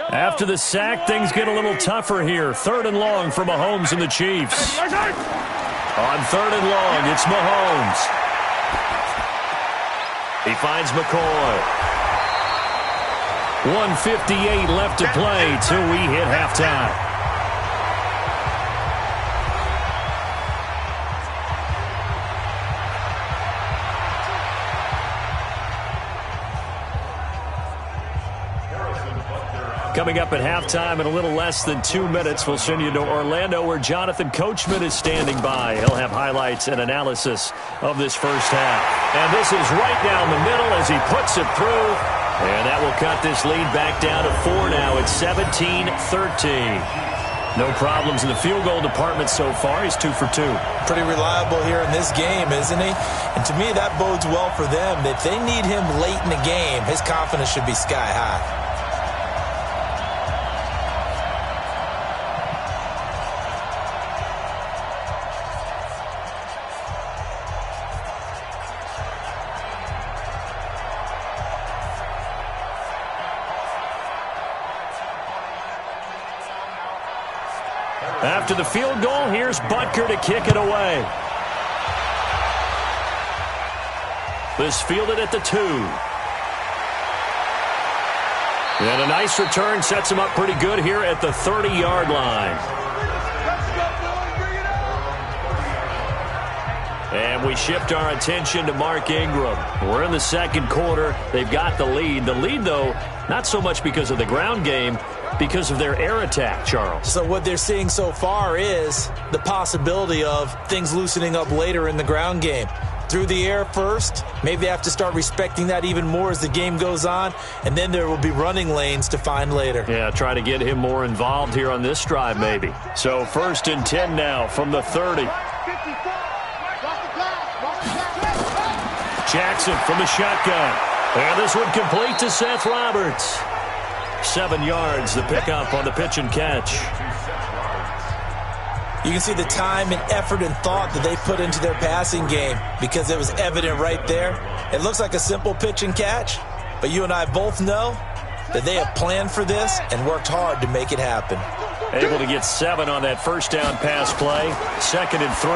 After the sack, things get a little tougher here. 3rd and long for Mahomes and the Chiefs. On 3rd and long, it's Mahomes. He finds McCoy. 1:58 left to play till we hit halftime. Coming up at halftime in a little less than 2 minutes, we'll send you to Orlando where Jonathan Coachman is standing by. He'll have highlights and analysis of this first half. And this is right down the middle as he puts it through. And that will cut this lead back down to 4 now. It's 17-13. No problems in the field goal department so far. He's 2 for 2. Pretty reliable here in this game, isn't he? And to me, that bodes well for them. If they need him late in the game, his confidence should be sky high. After the field goal, here's Butker to kick it away. This fielded at the 2. And a nice return sets him up pretty good here at the 30-yard line. And we shift our attention to Mark Ingram. We're in the second quarter. They've got the lead. The lead, though, not so much because of the ground game, because of their air attack, Charles. So what they're seeing so far is the possibility of things loosening up later in the ground game. Through the air first, maybe they have to start respecting that even more as the game goes on, and then there will be running lanes to find later. Yeah, try to get him more involved here on this drive maybe. So 1st and 10 now from the 30. Jackson from the shotgun. And this one complete to Seth Roberts. 7 yards, the pickup on the pitch and catch. You can see the time and effort and thought that they put into their passing game because it was evident right there. It looks like a simple pitch and catch, but you and I both know that they have planned for this and worked hard to make it happen. Able to get 7 on that first down pass play. 2nd and 3.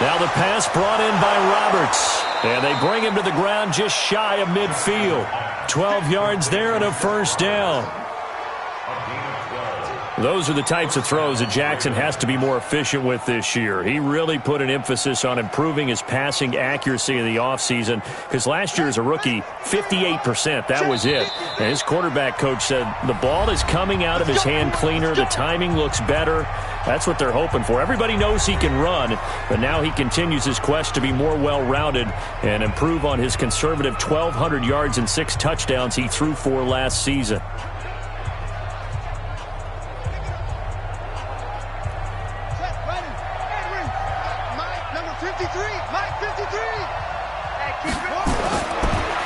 Now the pass brought in by Roberts. And they bring him to the ground just shy of midfield. 12 yards there and a first down. Those are the types of throws that Jackson has to be more efficient with this year. He really put an emphasis on improving his passing accuracy in the offseason because last year as a rookie, 58%, that was it. And his quarterback coach said the ball is coming out of his hand cleaner. The timing looks better. That's what they're hoping for. Everybody knows he can run, but now he continues his quest to be more well-rounded and improve on his conservative 1,200 yards and 6 touchdowns he threw for last season.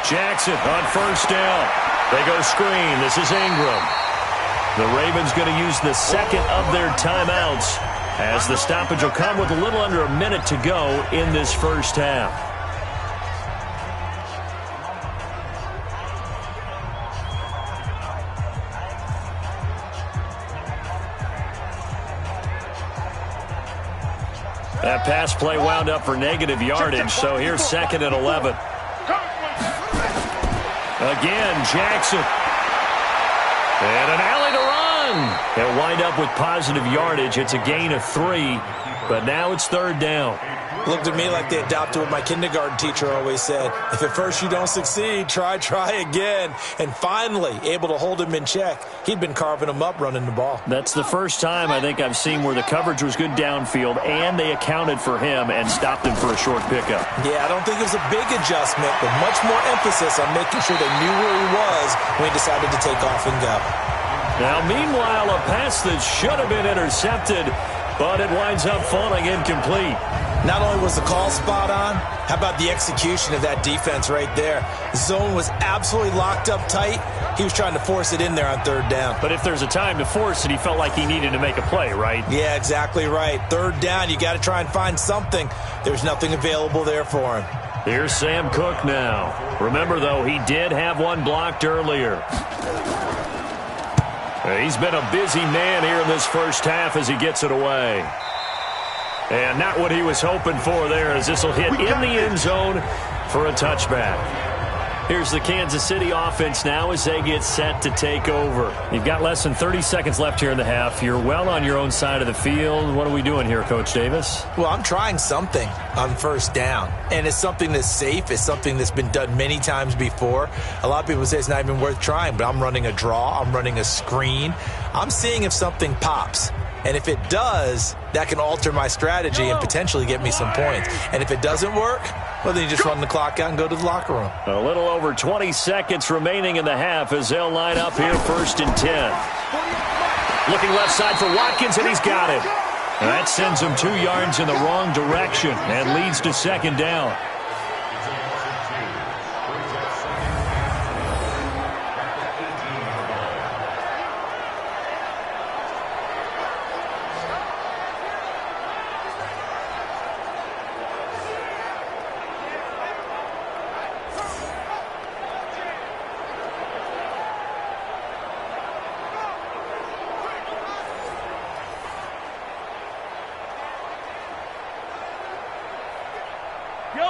Jackson on first down. They go screen. This is Ingram. The Ravens going to use the second of their timeouts as the stoppage will come with a little under a minute to go in this first half. That pass play wound up for negative yardage, so here's 2nd and 11. Again, Jackson. And an alley to run. They'll wind up with positive yardage. It's a gain of 3, but now it's 3rd down. Looked at me like they adopted what my kindergarten teacher always said. If at first you don't succeed, try again. And finally, able to hold him in check. He'd been carving him up running the ball. That's the first time I think I've seen where the coverage was good downfield and they accounted for him and stopped him for a short pickup. Yeah, I don't think it was a big adjustment, but much more emphasis on making sure they knew where he was when he decided to take off and go. Now, meanwhile, a pass that should have been intercepted, but it winds up falling incomplete. Not only was the call spot on, how about the execution of that defense right there? The zone was absolutely locked up tight. He was trying to force it in there on 3rd down. But if there's a time to force it, he felt like he needed to make a play, right? Yeah, exactly right. 3rd down, you got to try and find something. There's nothing available there for him. Here's Sam Cook now. Remember, though, he did have one blocked earlier. He's been a busy man here in this first half as he gets it away. And not what he was hoping for there, as this will hit in the end zone for a touchback. Here's the Kansas City offense now as they get set to take over. You've got less than 30 seconds left here in the half. You're well on your own side of the field. What are we doing here, Coach Davis? Well, I'm trying something on 1st down. And it's something that's safe. It's something that's been done many times before. A lot of people say it's not even worth trying, but I'm running a draw. I'm running a screen. I'm seeing if something pops. And if it does, that can alter my strategy and potentially get me some points. And if it doesn't work, well, then you just run the clock out and go to the locker room. A little over 20 seconds remaining in the half as they'll line up here 1st and 10. Looking left side for Watkins, and he's got it. That sends him 2 yards in the wrong direction and leads to 2nd down.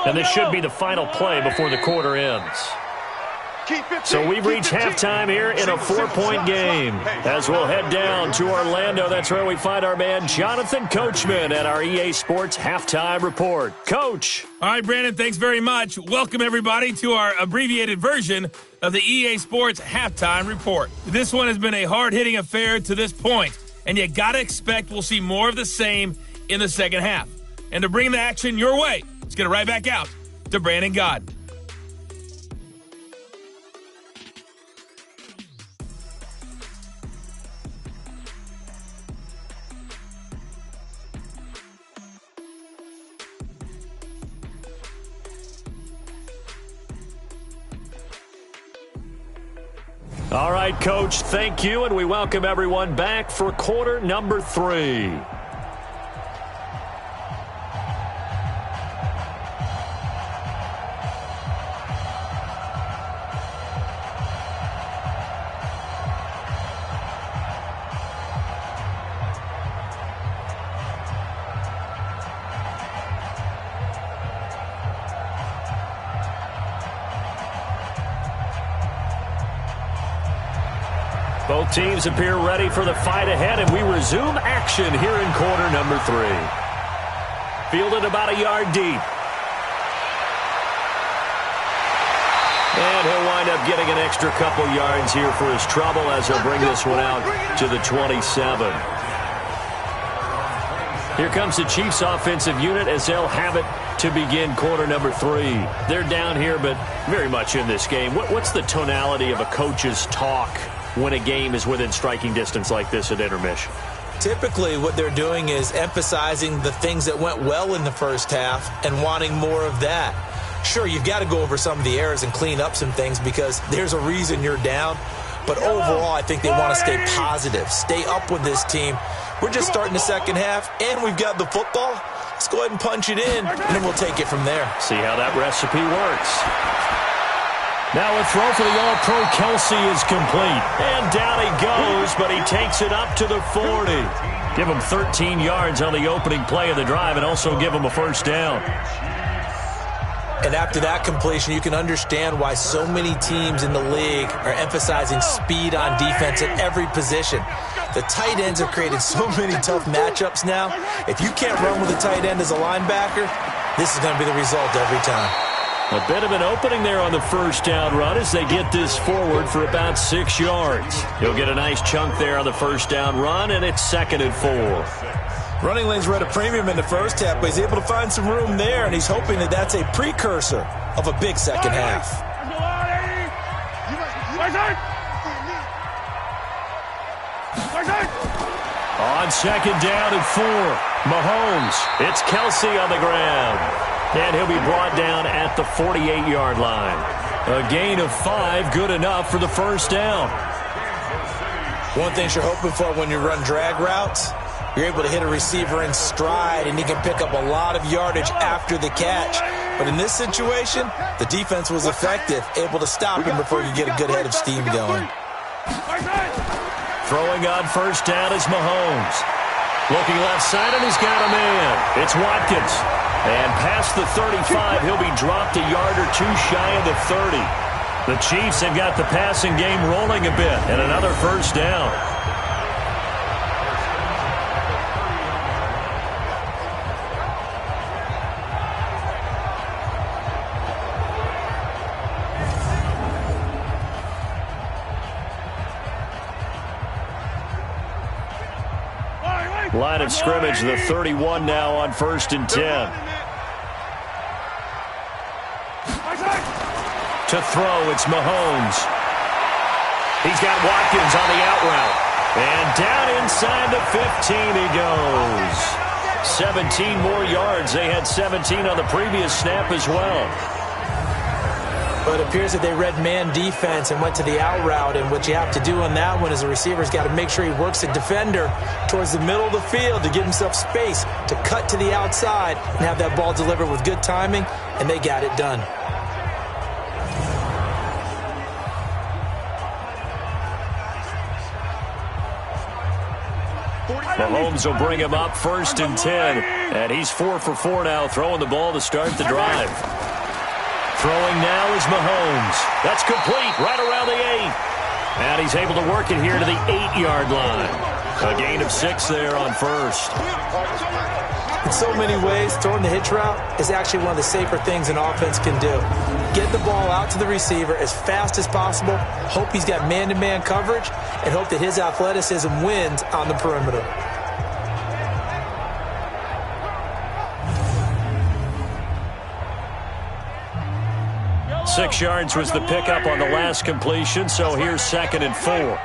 And this should be the final play before the quarter ends. So we've reached halftime here in a 4-point game. As we'll head down to Orlando, that's where we find our man Jonathan Coachman at our EA Sports Halftime Report. Coach. All right, Brandon, thanks very much. Welcome, everybody, to our abbreviated version of the EA Sports Halftime Report. This one has been a hard-hitting affair to this point, and you got to expect we'll see more of the same in the second half. And to bring the action your way, let's get it right back out to Brandon Godden. All right, Coach, thank you, and we welcome everyone back for quarter number 3. Both teams appear ready for the fight ahead, and we resume action here in quarter number 3. Fielded about a yard deep. And he'll wind up getting an extra couple yards here for his trouble as he'll bring this one out to the 27. Here comes the Chiefs offensive unit as they'll have it to begin quarter number 3. They're down here, but very much in this game. What's the tonality of a coach's talk when a game is within striking distance like this at intermission? Typically, what they're doing is emphasizing the things that went well in the first half and wanting more of that. Sure, you've got to go over some of the errors and clean up some things because there's a reason you're down. But overall, I think they want to stay positive, stay up with this team. We're just starting the second half, and we've got the football. Let's go ahead and punch it in, and then we'll take it from there. See how that recipe works. Now a throw for the All-Pro Kelsey is complete. And down he goes, but he takes it up to the 40. Give him 13 yards on the opening play of the drive and also give him a first down. And after that completion, you can understand why so many teams in the league are emphasizing speed on defense at every position. The tight ends have created so many tough matchups now. If you can't run with a tight end as a linebacker, this is going to be the result every time. A bit of an opening there on the first down run as they get this forward for about 6 yards. He'll get a nice chunk there on the first down run, and it's 2nd and 4. Running lanes were at a premium in the first half, but he's able to find some room there, and he's hoping that that's a precursor of a big second half. On 2nd down and 4, Mahomes. It's Kelsey on the ground. And he'll be brought down at the 48-yard line. A gain of 5, good enough for the first down. One thing you're hoping for when you run drag routes, you're able to hit a receiver in stride, and he can pick up a lot of yardage after the catch. But in this situation, the defense was effective, able to stop him before you get a good head of steam going. Throwing on first down is Mahomes. Looking left side, and he's got a man. It's Watkins. And past the 35, he'll be dropped a yard or 2 shy of the 30. The Chiefs have got the passing game rolling a bit, and another first down. Line of scrimmage, the 31 now on 1st and 10. To throw, it's Mahomes. He's got Watkins on the out route. And down inside the 15 he goes. 17 more yards. They had 17 on the previous snap as well. But it appears that they read man defense and went to the out route. And what you have to do on that one is the receiver's got to make sure he works the defender towards the middle of the field to give himself space to cut to the outside and have that ball delivered with good timing, and they got it done. Mahomes will bring him up 1st and 10. And he's 4 for 4 now, throwing the ball to start the drive. Throwing now is Mahomes. That's complete right around the 8. And he's able to work it here to the 8-yard line. A gain of 6 there on 1st. In so many ways, throwing the hitch route is actually one of the safer things an offense can do. Get the ball out to the receiver as fast as possible, hope he's got man-to-man coverage, and hope that his athleticism wins on the perimeter. Six yards was the pickup on the last completion, so here's 2nd and 4.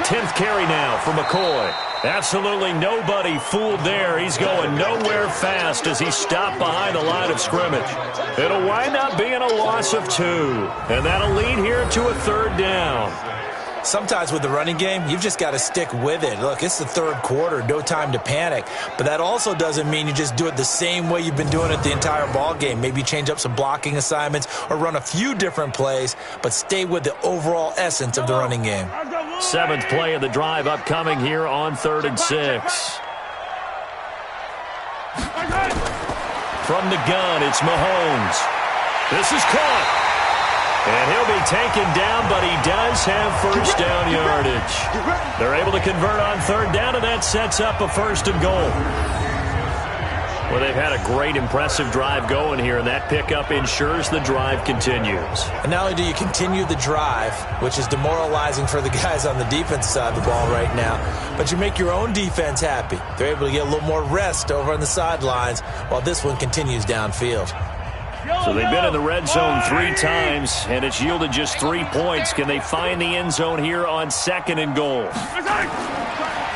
10th carry now for Mccoy. Absolutely nobody fooled there. He's going nowhere fast as he stopped behind the line of scrimmage. It'll wind up being a loss of 2, and that'll lead here to a 3rd down. Sometimes with the running game, you've just got to stick with it. Look, it's the 3rd quarter, no time to panic. But that also doesn't mean you just do it the same way you've been doing it the entire ball game. Maybe change up some blocking assignments or run a few different plays, but stay with the overall essence of the running game. 7th play of the drive upcoming here on 3rd and 6. From the gun, it's Mahomes. This is caught. And he'll be taken down, but he does have first down yardage. They're able to convert on 3rd down, and that sets up a 1st and goal. Well, they've had a great, impressive drive going here, and that pickup ensures the drive continues. And not only do you continue the drive, which is demoralizing for the guys on the defense side of the ball right now, but you make your own defense happy. They're able to get a little more rest over on the sidelines while this one continues downfield. So they've been in the red zone 3 times, and it's yielded just 3 points. Can they find the end zone here on 2nd and goal?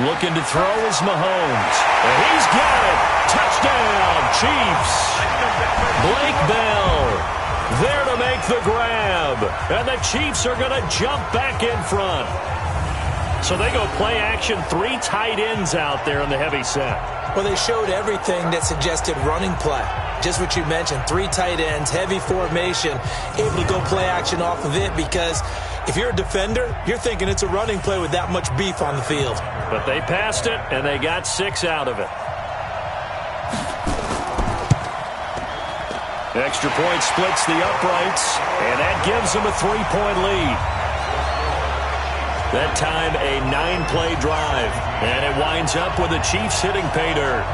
Looking to throw is Mahomes. And he's got it. Touchdown, Chiefs. Blake Bell there to make the grab. And the Chiefs are going to jump back in front. So they go play action, 3 tight ends out there in the heavy set. Well, they showed everything that suggested running play. Just what you mentioned, 3 tight ends, heavy formation, able to go play action off of it because if you're a defender, you're thinking it's a running play with that much beef on the field. But they passed it, and they got 6 out of it. Extra point splits the uprights, and that gives them a 3-point lead. That time, a 9-play drive, and it winds up with the Chiefs hitting pay dirt.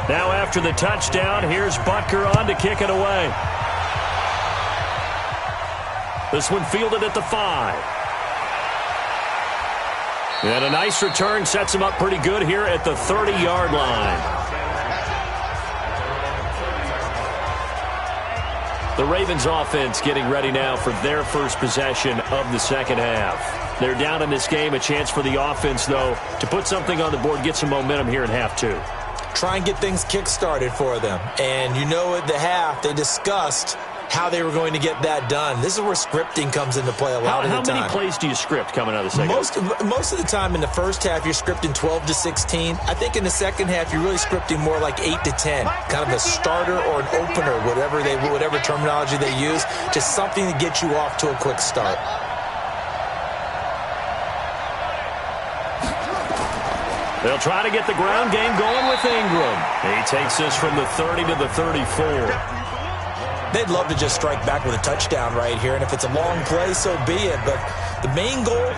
Now after the touchdown, here's Butker on to kick it away. This one fielded at the 5. And a nice return sets him up pretty good here at the 30-yard line. The Ravens offense getting ready now for their first possession of the second half. They're down in this game. A chance for the offense, though, to put something on the board, get some momentum here in half 2. Try and get things kick-started for them. And you know at the half, they discussed how they were going to get that done. This is where scripting comes into play a lot of the time. How many plays do you script coming out of the second half? Most of the time in the first half, you're scripting 12 to 16. I think in the second half, you're really scripting more like 8 to 10. Kind of a starter or an opener, whatever terminology they use. Just something to get you off to a quick start. They'll try to get the ground game going with Ingram. He takes this from the 30 to the 34. They'd love to just strike back with a touchdown right here, and if it's a long play, so be it. But the main goal,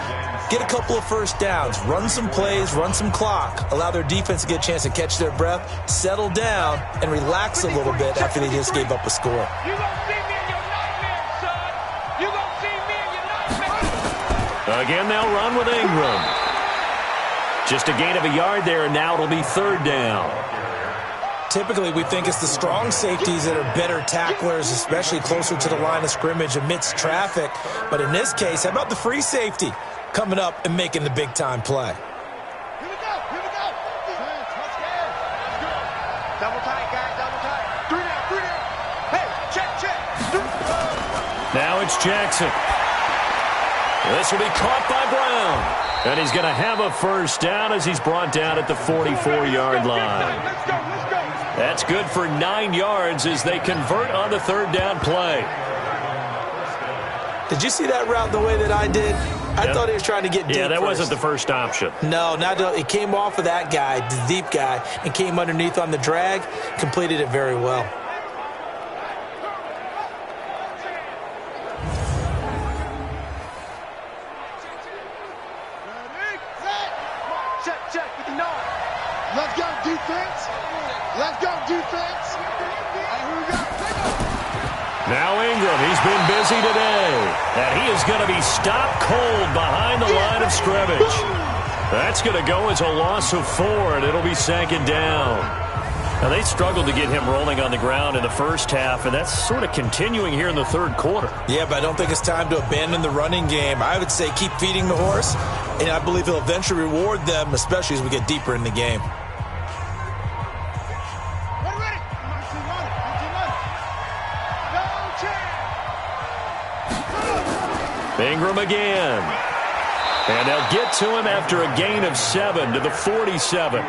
get a couple of first downs, run some plays, run some clock, allow their defense to get a chance to catch their breath, settle down, and relax a little bit after they just gave up a score. You gonna see me in your nightmares, son. You gonna see me in your nightmares. Again, they'll run with Ingram. Just a gain of a yard there, and now it'll be 3rd down. Typically, we think it's the strong safeties that are better tacklers, especially closer to the line of scrimmage amidst traffic. But in this case, how about the free safety coming up and making the big-time play? Here we go. Here we go. Double tight, guys. Double tight. 3 down. Hey, check. Now it's Jackson. This will be caught by Brown. And he's going to have a first down as he's brought down at the 44-yard line. Let's go. That's good for 9 yards as they convert on the 3rd down play. Did you see that route the way that I did? I thought he was trying to get deep. Yeah, that first. wasn't the first option. No, it came off of that guy, the deep guy, and came underneath on the drag, completed it very well. Check with the nod. Let's go, defense. Let's go, defense. Hey, who we got? Now Ingram, he's been busy today. And he is going to be stopped cold behind the line of scrimmage. That's going to go as a loss of 4, and it'll be 2nd down. Now, they struggled to get him rolling on the ground in the first half, and that's sort of continuing here in the 3rd quarter. Yeah, but I don't think it's time to abandon the running game. I would say keep feeding the horse, and I believe he'll eventually reward them, especially as we get deeper in the game. Ready. Ingram again. And they'll get to him after a gain of 7 to the 47.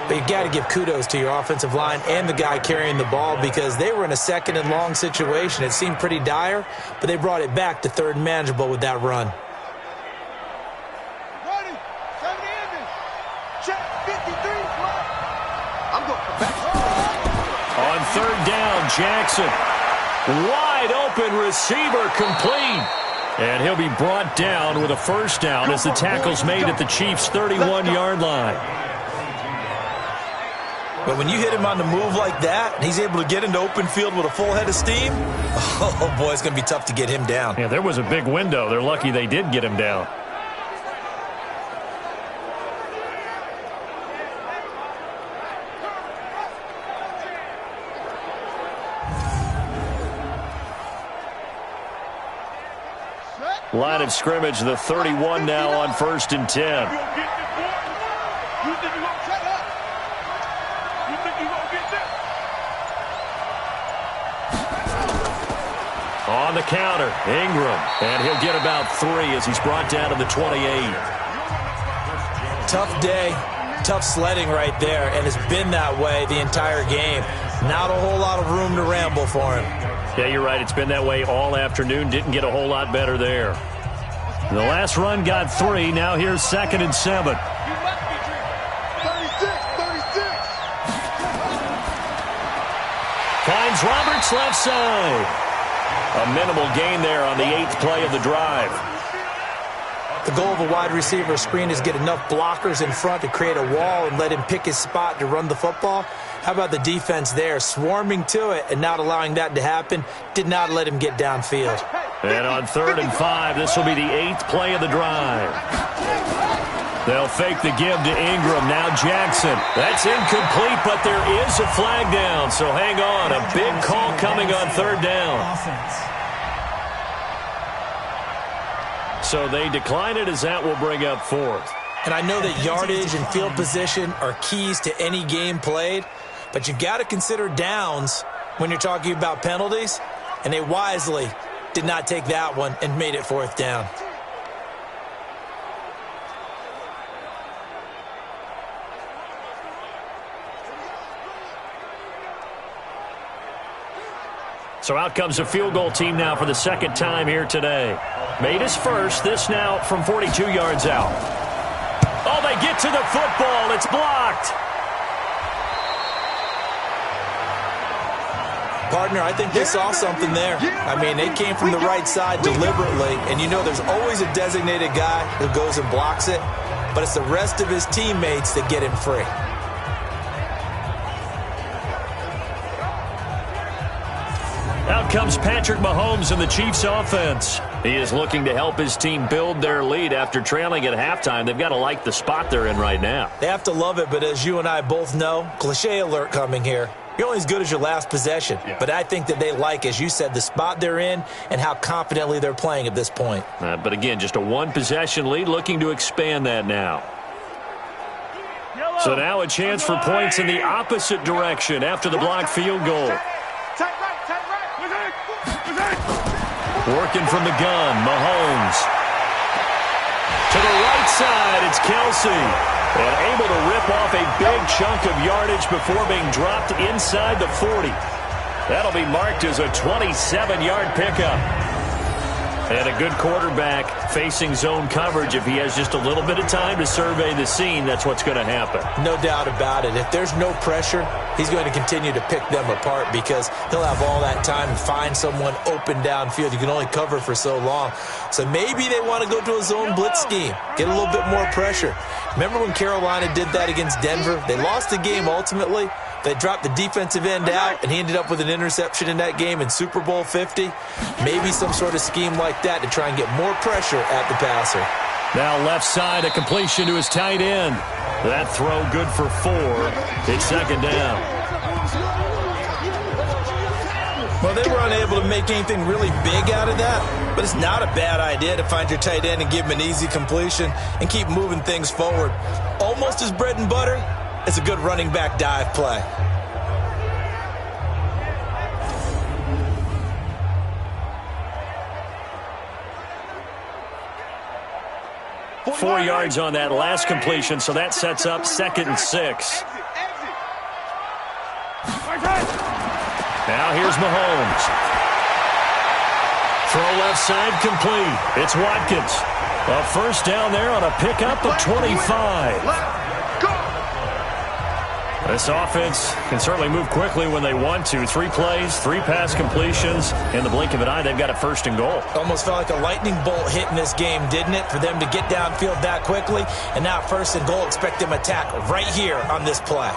But you got to give kudos to your offensive line and the guy carrying the ball because they were in a 2nd and long situation. It seemed pretty dire, but they brought it back to 3rd and manageable with that run. Ready. 70 in this. Check. 53. I'm going for back. On 3rd down, Jackson. Wide open receiver complete. And he'll be brought down with a first down as the tackle's made at the Chiefs' 31-yard line. But when you hit him on the move like that, and he's able to get into open field with a full head of steam, oh, boy, it's going to be tough to get him down. Yeah, there was a big window. They're lucky they did get him down. Line of scrimmage, the 31 now on 1st and 10. On the counter, Ingram. And he'll get about 3 as he's brought down to the 28. Tough day, tough sledding right there, and it's been that way the entire game. Not a whole lot of room to ramble for him. Yeah, you're right. It's been that way all afternoon. Didn't get a whole lot better there. The last run got 3. Now here's 2nd and 7. 36. Finds Roberts left side. A minimal gain there on the 8th play of the drive. The goal of a wide receiver screen is get enough blockers in front to create a wall and let him pick his spot to run the football. How about the defense there, swarming to it and not allowing that to happen? Did not let him get downfield. And on 3rd and 5, this will be the 8th play of the drive. They'll fake the give to Ingram. Now Jackson. That's incomplete, but there is a flag down. So hang on. A big call coming on 3rd down. So they decline it as that will bring up 4th. And I know that yardage and field position are keys to any game played, but you've got to consider downs when you're talking about penalties, and they wisely did not take that one and made it 4th down. So out comes a field goal team now for the 2nd time here today. Made his first. This now from 42 yards out. Oh, they get to the football. It's blocked. Partner, I think they saw something there. I mean, they came from the right side deliberately, and you know there's always a designated guy who goes and blocks it, but it's the rest of his teammates that get him free. Out comes Patrick Mahomes in the Chiefs offense. He is looking to help his team build their lead after trailing at halftime. They've got to like the spot they're in right now. They have to love it, but as you and I both know, cliche alert coming here. You're only as good as your last possession. Yeah. But I think that they like, as you said, the spot they're in and how confidently they're playing at this point. But again, just a one-possession lead, looking to expand that now. So now a chance for points in the opposite direction after the blocked field goal. Working from the gun, Mahomes. To the right side, it's Kelsey. And able to rip off a big chunk of yardage before being dropped inside the 40. That'll be marked as a 27-yard pickup. And a good quarterback facing zone coverage. If he has just a little bit of time to survey the scene, that's what's going to happen. No doubt about it. If there's no pressure, he's going to continue to pick them apart because he'll have all that time to find someone open downfield. You can only cover for so long. So maybe they want to go to a zone blitz scheme, get a little bit more pressure. Remember when Carolina did that against Denver? They lost the game ultimately. They dropped the defensive end out, and he ended up with an interception in that game in Super Bowl 50. Maybe some sort of scheme like that to try and get more pressure at the passer. Now left side, a completion to his tight end. That throw good for 4. It's 2nd down. Well, they were unable to make anything really big out of that, but it's not a bad idea to find your tight end and give him an easy completion and keep moving things forward. Almost as bread and butter. It's a good running back dive play. Four yards on that last completion, so that sets up 2nd and 6. Now here's Mahomes. Throw left side complete. It's Watkins. A first down there on a pickup of 25. This offense can certainly move quickly when they want to. 3 plays, 3 pass completions. In the blink of an eye, they've got a 1st and goal. Almost felt like a lightning bolt hit in this game, didn't it? For them to get downfield that quickly. And now 1st and goal, expect them to attack right here on this play.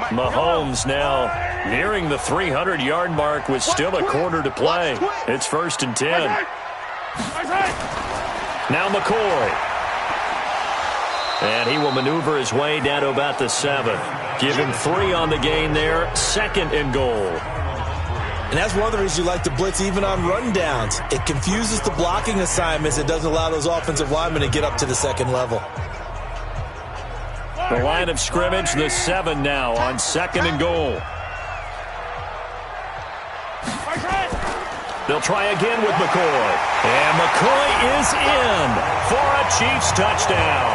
Mahomes now nearing the 300-yard mark with still a quarter to play. It's 1st and 10. Now Mccoy. And he will maneuver his way down to about the 7. Give him 3 on the gain there. 2nd and goal. And that's one of the reasons you like to blitz even on rundowns. It confuses the blocking assignments. It doesn't allow those offensive linemen to get up to the 2nd level. The line of scrimmage, the 7 now on 2nd and goal. They'll try again with McCoy. And McCoy is in for a Chiefs touchdown.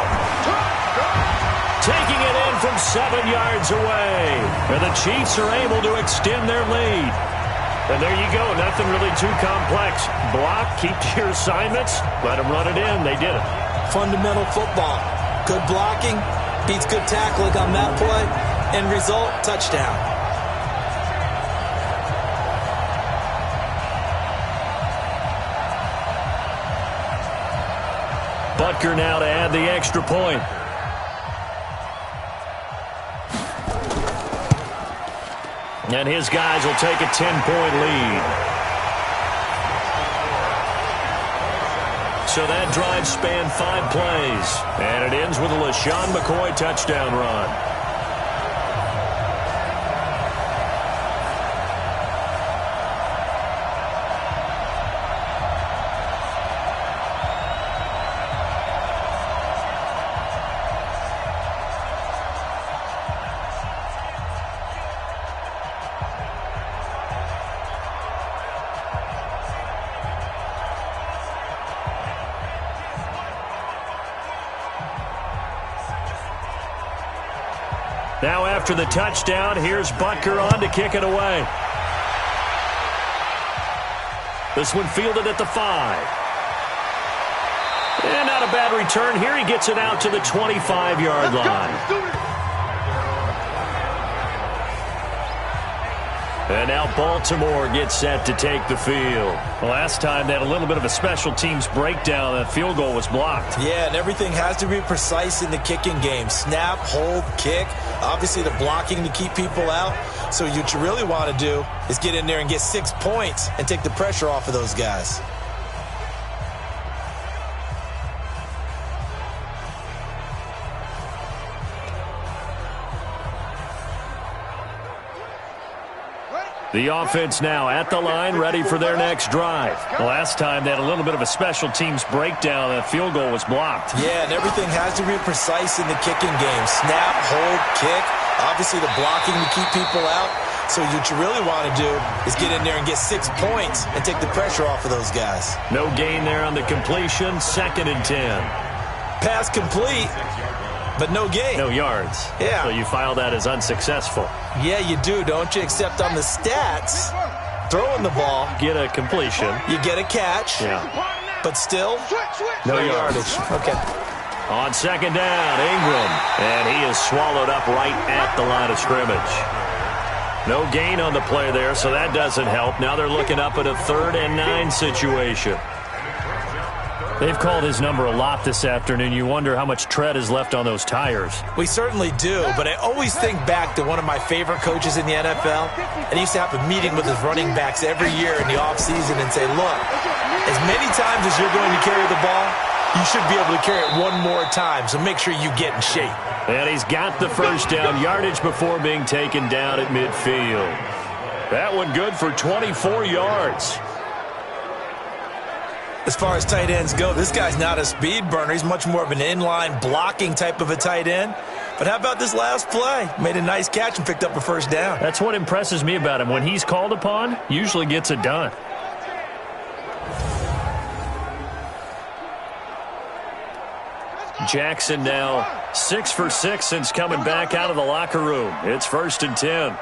Taking it in from 7 yards away. And the Chiefs are able to extend their lead. And there you go. Nothing really too complex. Block, keep to your assignments, let them run it in. They did it. Fundamental football. Good blocking beats good tackling on that play. End result, touchdown. Butker now to add the extra point. And his guys will take a 10-point lead. So that drive spanned 5 plays. And it ends with a LaShawn McCoy touchdown run. Now after the touchdown, here's Butker on to kick it away. This one fielded at the 5. And not a bad return here. He gets it out to the 25-yard line. And now Baltimore gets set to take the field. Last time they had a little bit of a special teams breakdown. That field goal was blocked. Yeah, and everything has to be precise in the kicking game. Snap, hold, kick. Obviously the blocking to keep people out. So what you really want to do is get in there and get 6 points and take the pressure off of those guys. The offense now at the line, ready for their next drive. Last time they had a little bit of a special teams breakdown. That field goal was blocked. Yeah, and everything has to be precise in the kicking game. Snap, hold, kick. Obviously the blocking to keep people out. So what you really want to do is get in there and get 6 points and take the pressure off of those guys. No gain there on the completion. 2nd and 10. Pass complete, but no gain. No yards. Yeah. So you file that as unsuccessful. Yeah, you do, don't you? Except on the stats, throwing the ball. Get a completion. You get a catch. Yeah. But still, no yardage. Okay. On 2nd down, Ingram. And he is swallowed up right at the line of scrimmage. No gain on the play there, so that doesn't help. Now they're looking up at a 3rd and 9 situation. They've called his number a lot this afternoon. You wonder how much tread is left on those tires. We certainly do, but I always think back to one of my favorite coaches in the NFL, and he used to have a meeting with his running backs every year in the offseason and say, look, as many times as you're going to carry the ball, you should be able to carry it one more time, so make sure you get in shape. And he's got the first down, yardage before being taken down at midfield. That one good for 24 yards. As far as tight ends go, this guy's not a speed burner. He's much more of an inline blocking type of a tight end. But how about this last play? Made a nice catch and picked up a first down. That's what impresses me about him. When he's called upon, usually gets it done. Jackson now 6 for 6 since coming back out of the locker room. It's 1st and 10.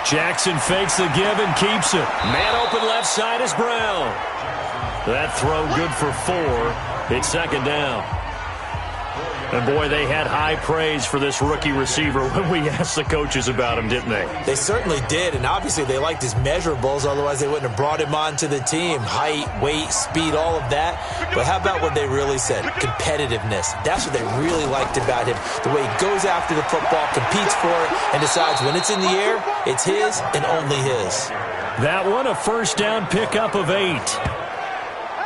Jackson fakes the give and keeps it. Man open left side is Brown. That throw good for 4. It's 2nd down. And, boy, they had high praise for this rookie receiver when we asked the coaches about him, didn't they? They certainly did, and obviously they liked his measurables. Otherwise, they wouldn't have brought him onto the team. Height, weight, speed, all of that. But how about what they really said? Competitiveness. That's what they really liked about him. The way he goes after the football, competes for it, and decides when it's in the air, it's his and only his. That one, a first down pickup of 8.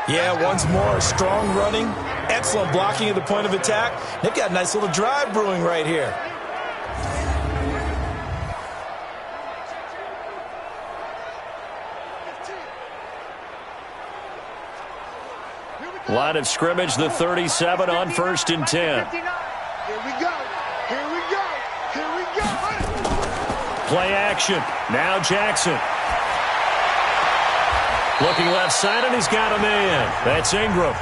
Yeah, once more, strong running, excellent blocking at the point of attack. They've got a nice little drive brewing right here. Line of scrimmage, the 37 on 1st and 10. Here we go. Here we go. Here we go. Play action. Now Jackson. Looking left side, and he's got a man. That's Ingram.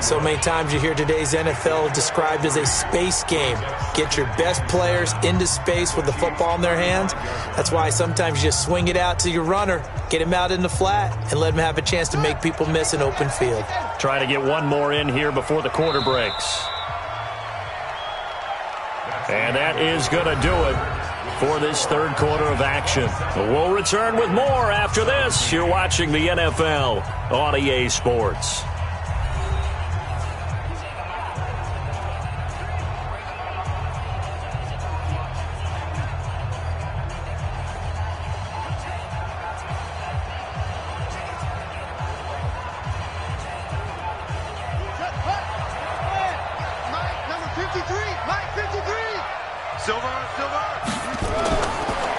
So many times you hear today's NFL described as a space game. Get your best players into space with the football in their hands. That's why sometimes you just swing it out to your runner, get him out in the flat, and let him have a chance to make people miss an open field. Trying to get one more in here before the quarter breaks. And that is going to do it for this third quarter of action. We'll return with more after this. You're watching the NFL on EA Sports.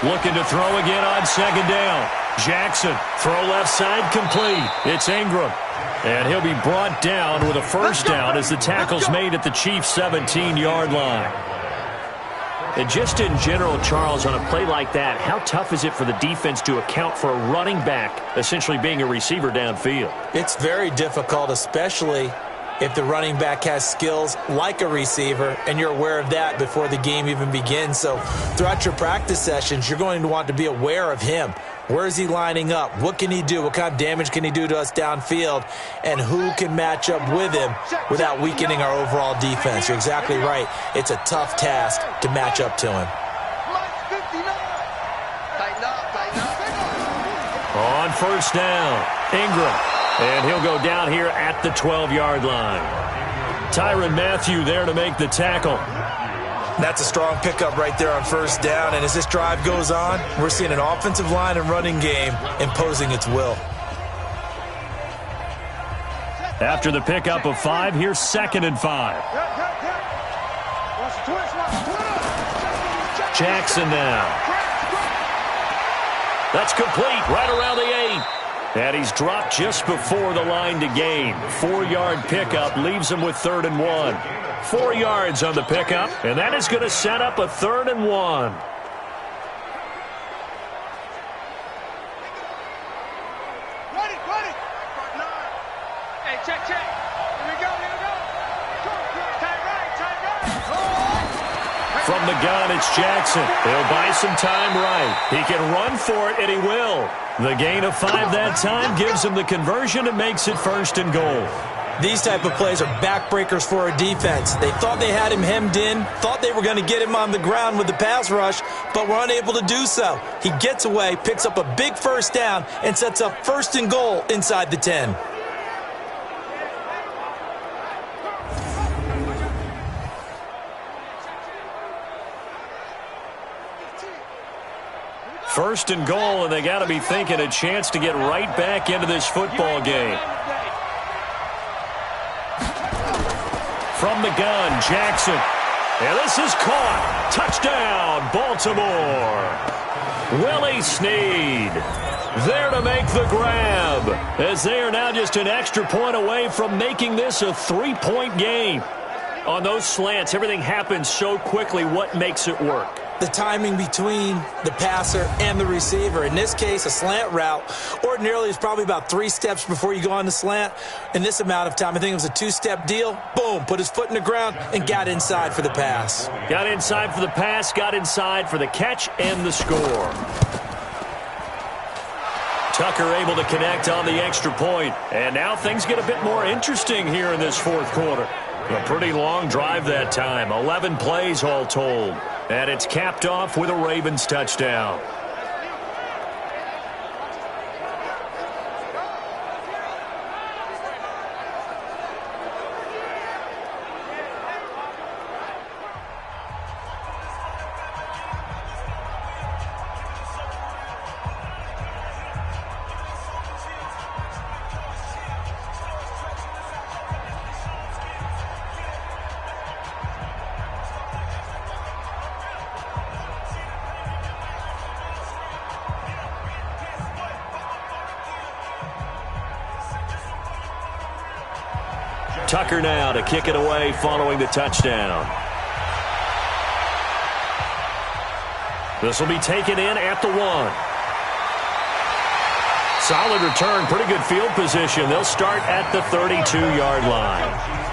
Looking to throw again on second down. Jackson, throw left side, complete. It's Ingram. And he'll be brought down with a first down as the tackle's made at the Chiefs' 17-yard line. And just in general, Charles, on a play like that, how tough is it for the defense to account for a running back essentially being a receiver downfield? It's very difficult, especially if the running back has skills like a receiver, and you're aware of that before the game even begins. So throughout your practice sessions, you're going to want to be aware of him. Where is he lining up? What can he do? What kind of damage can he do to us downfield? And who can match up with him without weakening our overall defense? You're exactly right. It's a tough task to match up to him. On first down, Ingram. And he'll go down here at the 12-yard line. Tyrann Mathieu there to make the tackle. That's a strong pickup right there on first down. And as this drive goes on, we're seeing an offensive line and running game imposing its will. After the pickup of 5, here's 2nd and 5. Jackson now. That's complete right around the 8. And he's dropped just before the line to gain. 4-yard pickup leaves him with 3rd and 1. 4 yards on the pickup, and that is going to set up a 3rd and 1. Ready. Hey, check. Here we go. Tight right. From the gun, it's Jackson. He'll buy some time right. He can run for it, and he will. The gain of 5 that time gives him the conversion and makes it 1st and goal. These type of plays are backbreakers for a defense. They thought they had him hemmed in, thought they were going to get him on the ground with the pass rush, but were unable to do so. He gets away, picks up a big first down, and sets up 1st and goal inside the 10. First and goal, and they got to be thinking a chance to get right back into this football game. From the gun, Jackson. And this is caught. Touchdown, Baltimore. Willie Sneed there to make the grab, as they are now just an extra point away from making this a 3-point game. On those slants, everything happens so quickly. What makes it work? The timing between the passer and the receiver. In this case, a slant route ordinarily is probably about 3 steps before you go on the slant. In this amount of time, I think it was a 2-step deal. Boom, put his foot in the ground and got inside for the pass. Got inside for the pass, got inside for the catch and the score. Tucker able to connect on the extra point. And now things get a bit more interesting here in this 4th quarter. A pretty long drive that time. 11 plays all told. And it's capped off with a Ravens touchdown. Tucker now to kick it away following the touchdown. This will be taken in at the 1. Solid return, pretty good field position. They'll start at the 32-yard line.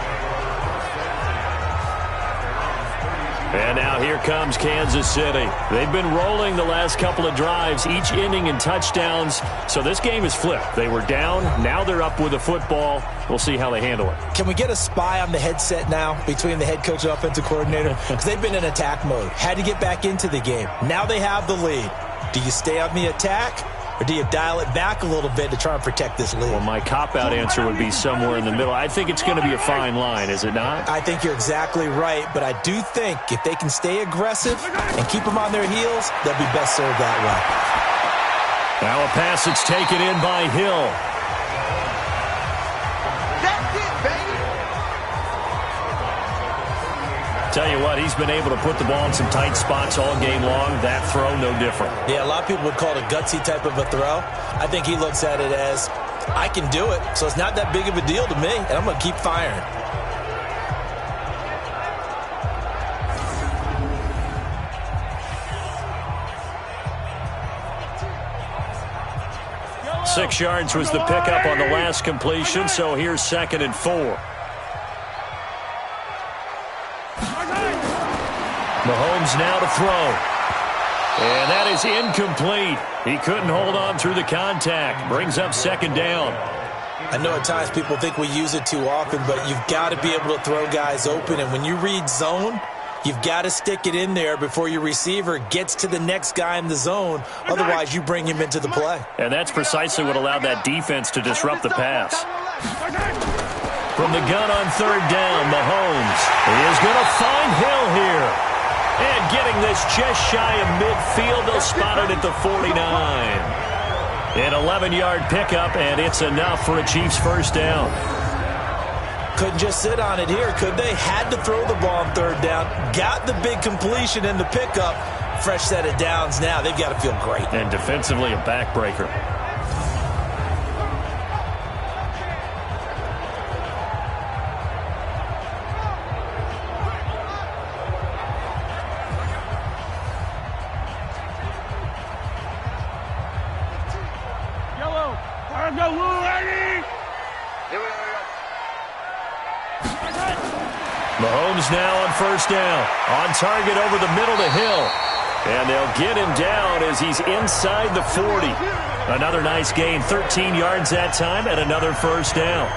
And now here comes Kansas City. They've been rolling the last couple of drives, each inning in touchdowns. So this game is flipped. They were down. Now they're up with the football. We'll see how they handle it. Can we get a spy on the headset now between the head coach and offensive coordinator? Because they've been in attack mode. Had to get back into the game. Now they have the lead. Do you stay on the attack? Or do you dial it back a little bit to try and protect this lead? Well, my cop-out answer would be somewhere in the middle. I think it's going to be a fine line, is it not? I think you're exactly right, but I do think if they can stay aggressive and keep them on their heels, they'll be best served that way. Now a pass that's taken in by Hill. That's it, baby. Tell you what, he's been able to put the ball in some tight spots all game long. That throw, no different. Yeah, a lot of people would call it a gutsy type of a throw. I think he looks at it as, I can do it, so it's not that big of a deal to me, and I'm going to keep firing. Six yards was the pickup on the last completion, so here's 2nd and 4. Mahomes now to throw. And that is incomplete. He couldn't hold on through the contact. Brings up 2nd down. I know at times people think we use it too often, but you've got to be able to throw guys open. And when you read zone, you've got to stick it in there before your receiver gets to the next guy in the zone. Otherwise, you bring him into the play. And that's precisely what allowed that defense to disrupt the pass. From the gun on 3rd down, Mahomes is going to find Hill here. And getting this just shy of midfield, they'll spot it at the 49. An 11-yard pickup, and it's enough for a Chiefs first down. Couldn't just sit on it here, could they? Had to throw the ball on 3rd down. Got the big completion in the pickup. Fresh set of downs now. They've got to feel great. And defensively, a backbreaker. Mahomes now on 1st down. On target over the middle to Hill. And they'll get him down as he's inside the 40. Another nice gain, 13 yards that time, and another 1st down.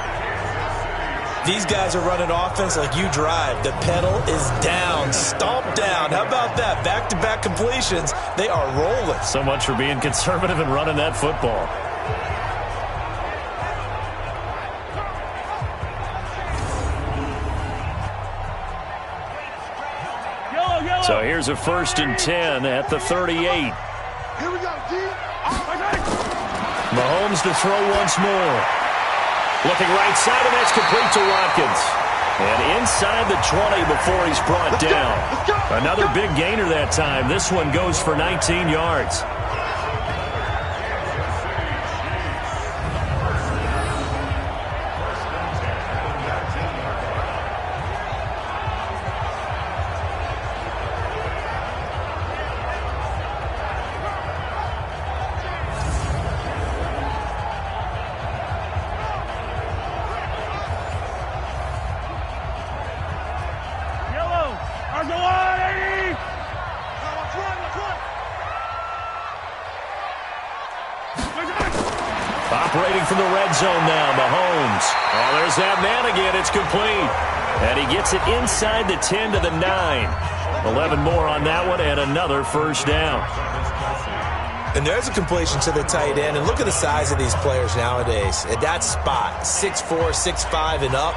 These guys are running offense like you drive. The pedal is down, stomp down. How about that? Back-to-back completions. They are rolling. So much for being conservative and running that football. So here's a 1st and 10 at the 38. Here we go, D. Mahomes to throw once more. Looking right side, and that's complete to Watkins. And inside the 20 before he's brought down. Another big gainer that time. This one goes for 19 yards. Operating from the red zone now, Mahomes. Oh, there's that man again. It's complete. And he gets it inside the 10 to the 9. 11 more on that one, and another 1st down. And there's a completion to the tight end. And look at the size of these players nowadays. At that spot, 6'4", 6'5", and up.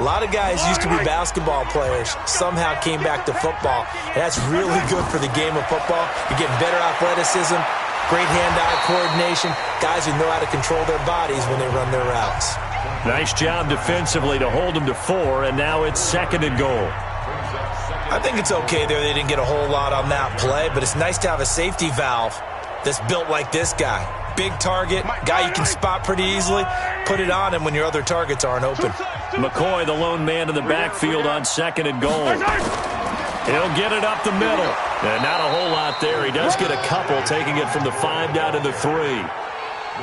A lot of guys used to be basketball players, somehow came back to football. And that's really good for the game of football. You're getting better athleticism, great hand-eye coordination, guys who know how to control their bodies when they run their routes. Nice job defensively to hold them to 4, and now it's 2nd and goal. I think it's okay there. They didn't get a whole lot on that play, but it's nice to have a safety valve that's built like this guy. big target, guy you can spot pretty easily. Put it on him when your other targets aren't open. McCoy, the lone man in the backfield on 2nd and goal. He'll get it up the middle. And not a whole lot there. He does get a couple, taking it from the 5 down to the 3.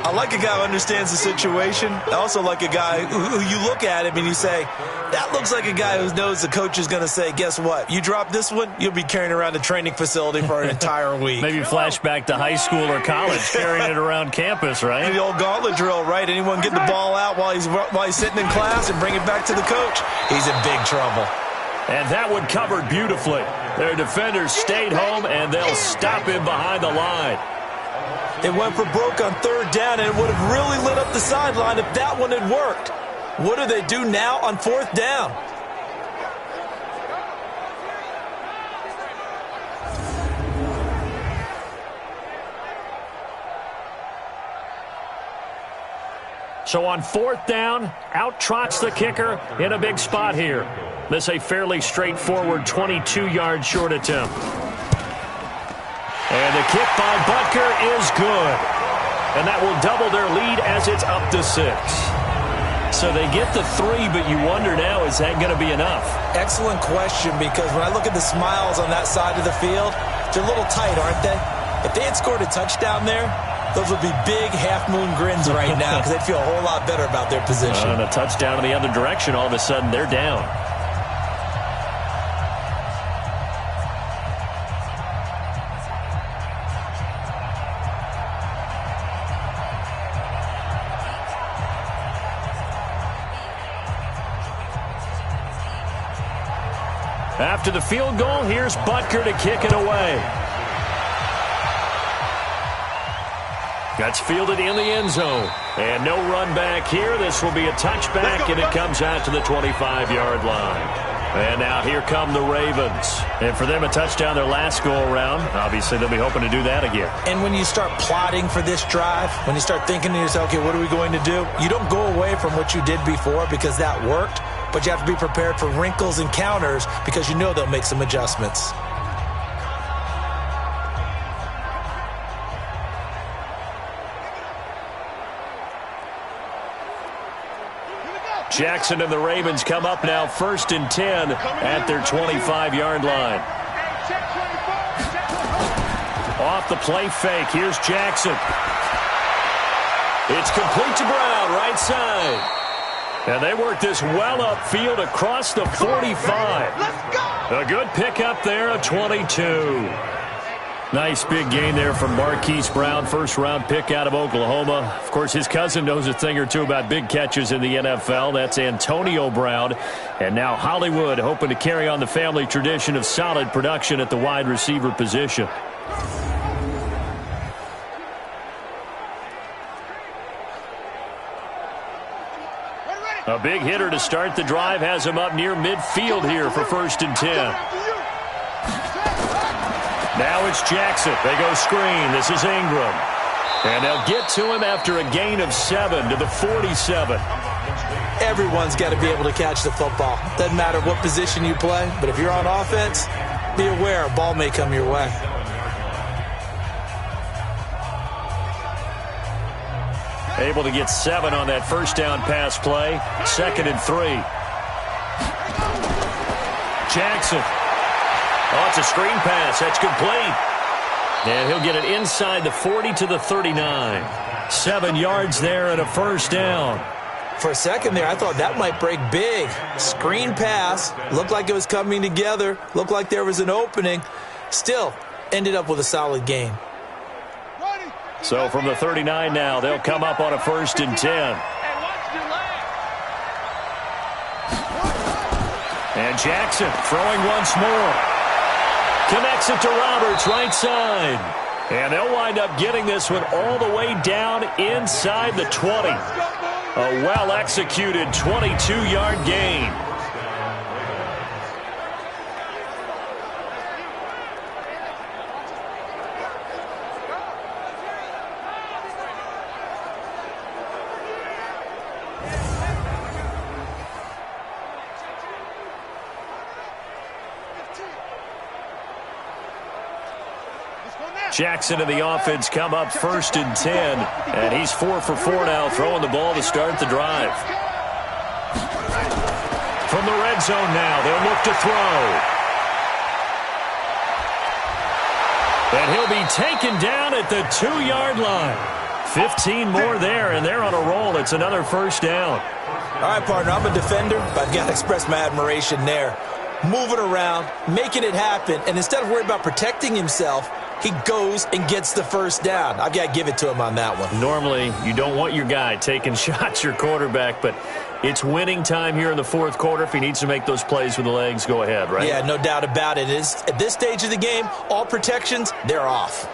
I like a guy who understands the situation. I also like a guy who you look at him and you say, that looks like a guy who knows the coach is going to say, guess what? You drop this one, you'll be carrying around the training facility for an entire week. Maybe flashback to high school or college, carrying it around campus, right? The old gauntlet drill, right? Anyone get the ball out while he's sitting in class and bring it back to the coach? He's in big trouble. And that one covered beautifully. Their defenders stayed home, and they'll stop him behind the line. It went for broke on 3rd down, and it would have really lit up the sideline if that one had worked. What do they do now on 4th down? So on 4th down, out trots the kicker in a big spot here. This a fairly straightforward 22-yard short attempt. And the kick by Butker is good. And that will double their lead as it's up to 6. So they get the 3, but you wonder now, is that going to be enough? Excellent question, because when I look at the smiles on that side of the field, they're a little tight, aren't they? If they had scored a touchdown there, those would be big half-moon grins right now because they'd feel a whole lot better about their position. And a touchdown in the other direction, all of a sudden they're down. After the field goal, here's Butker to kick it away. That's fielded in the end zone. And no run back here. This will be a touchback, and it comes out to the 25-yard line. And now here come the Ravens. And for them, a touchdown their last go-around. Obviously, they'll be hoping to do that again. And when you start plotting for this drive, when you start thinking to yourself, okay, what are we going to do? You don't go away from what you did before because that worked. But you have to be prepared for wrinkles and counters because you know they'll make some adjustments. Jackson and the Ravens come up now 1st and 10 at their 25-yard line. Off the play fake. Here's Jackson. It's complete to Brown, right side. And they work this well upfield across the 45. A good pickup there, a 22. Nice big gain there from Marquise Brown, first-round pick out of Oklahoma. Of course, his cousin knows a thing or two about big catches in the NFL. That's Antonio Brown. And now Hollywood hoping to carry on the family tradition of solid production at the wide receiver position. A big hitter to start the drive has him up near midfield here for 1st and 10. Now it's Jackson. They go screen. This is Ingram. And they'll get to him after a gain of 7 to the 47. Everyone's got to be able to catch the football. Doesn't matter what position you play, but if you're on offense, be aware a ball may come your way. Able to get 7 on that first down pass play. 2nd and 3. Jackson. Oh, it's a screen pass. That's complete. And he'll get it inside the 40 to the 39. 7 yards there and a first down. For a second there, I thought that might break big. Screen pass. Looked like it was coming together. Looked like there was an opening. Still, ended up with a solid gain. So from the 39 now, they'll come up on a 1st and 10. And Jackson throwing once more. Connects it to Roberts, right side. And they'll wind up getting this one all the way down inside the 20. A well-executed 22-yard gain. Jackson and the offense come up 1st and 10. And he's 4 for 4 now, throwing the ball to start the drive. From the red zone now, they'll look to throw. And he'll be taken down at the 2-yard line. 15 more there, and they're on a roll. It's another first down. All right, partner, I'm a defender, but I've got to express my admiration there. Moving around, making it happen, and instead of worrying about protecting himself, he goes and gets the first down. I've got to give it to him on that one. Normally, you don't want your guy taking shots, your quarterback, but it's winning time here in the fourth quarter. If he needs to make those plays with the legs, go ahead, right? Yeah, no doubt about it. At this stage of the game, all protections, they're off.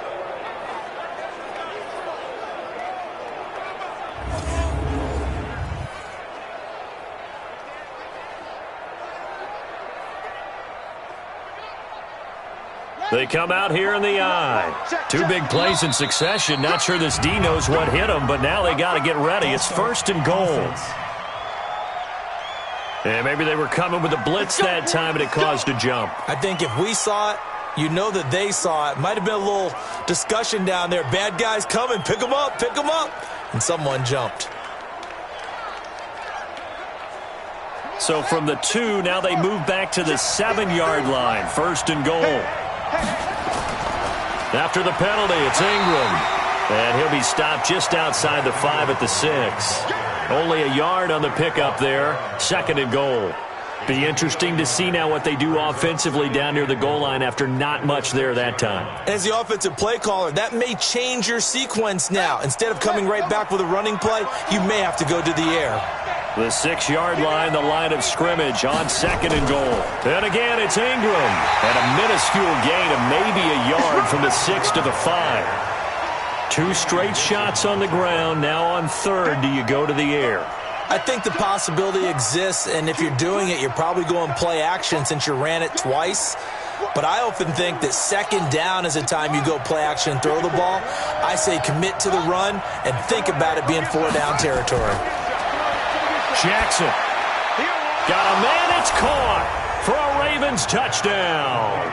They come out here in the eye. 2 big plays in succession. Not sure this D knows what hit him, but now they got to get ready. It's 1st and goal. And maybe they were coming with a blitz that time, and it caused a jump. I think if we saw it, you know that they saw it. Might have been a little discussion down there. Bad guys coming. Pick them up. Pick them up. And someone jumped. So from the 2, now they move back to the 7-yard line. 1st and goal. After the penalty, it's Ingram. And he'll be stopped just outside the 5 at the 6. Only a yard on the pickup there. 2nd and goal. Be interesting to see now what they do offensively down near the goal line after not much there that time. As the offensive play caller, that may change your sequence now. Instead of coming right back with a running play, you may have to go to the air. The 6-yard line, the line of scrimmage on 2nd and goal. And again, it's Ingram. And a minuscule gain of maybe a yard from the 6 to the 5. 2 straight shots on the ground. Now on 3rd, do you go to the air? I think the possibility exists, and if you're doing it, you're probably going play action since you ran it twice. But I often think that 2nd down is a time you go play action and throw the ball. I say commit to the run and think about it being 4-down territory. Jackson. Got a man, it's caught for a Ravens touchdown.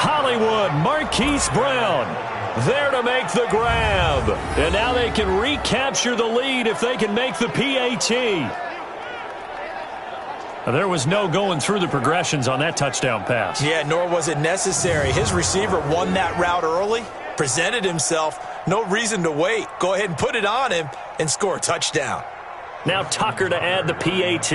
Hollywood, Marquise Brown there to make the grab. And now they can recapture the lead if they can make the PAT. There was no going through the progressions on that touchdown pass. Yeah, nor was it necessary. His receiver won that route early, presented himself, no reason to wait. Go ahead and put it on him and score a touchdown. Now Tucker to add the PAT.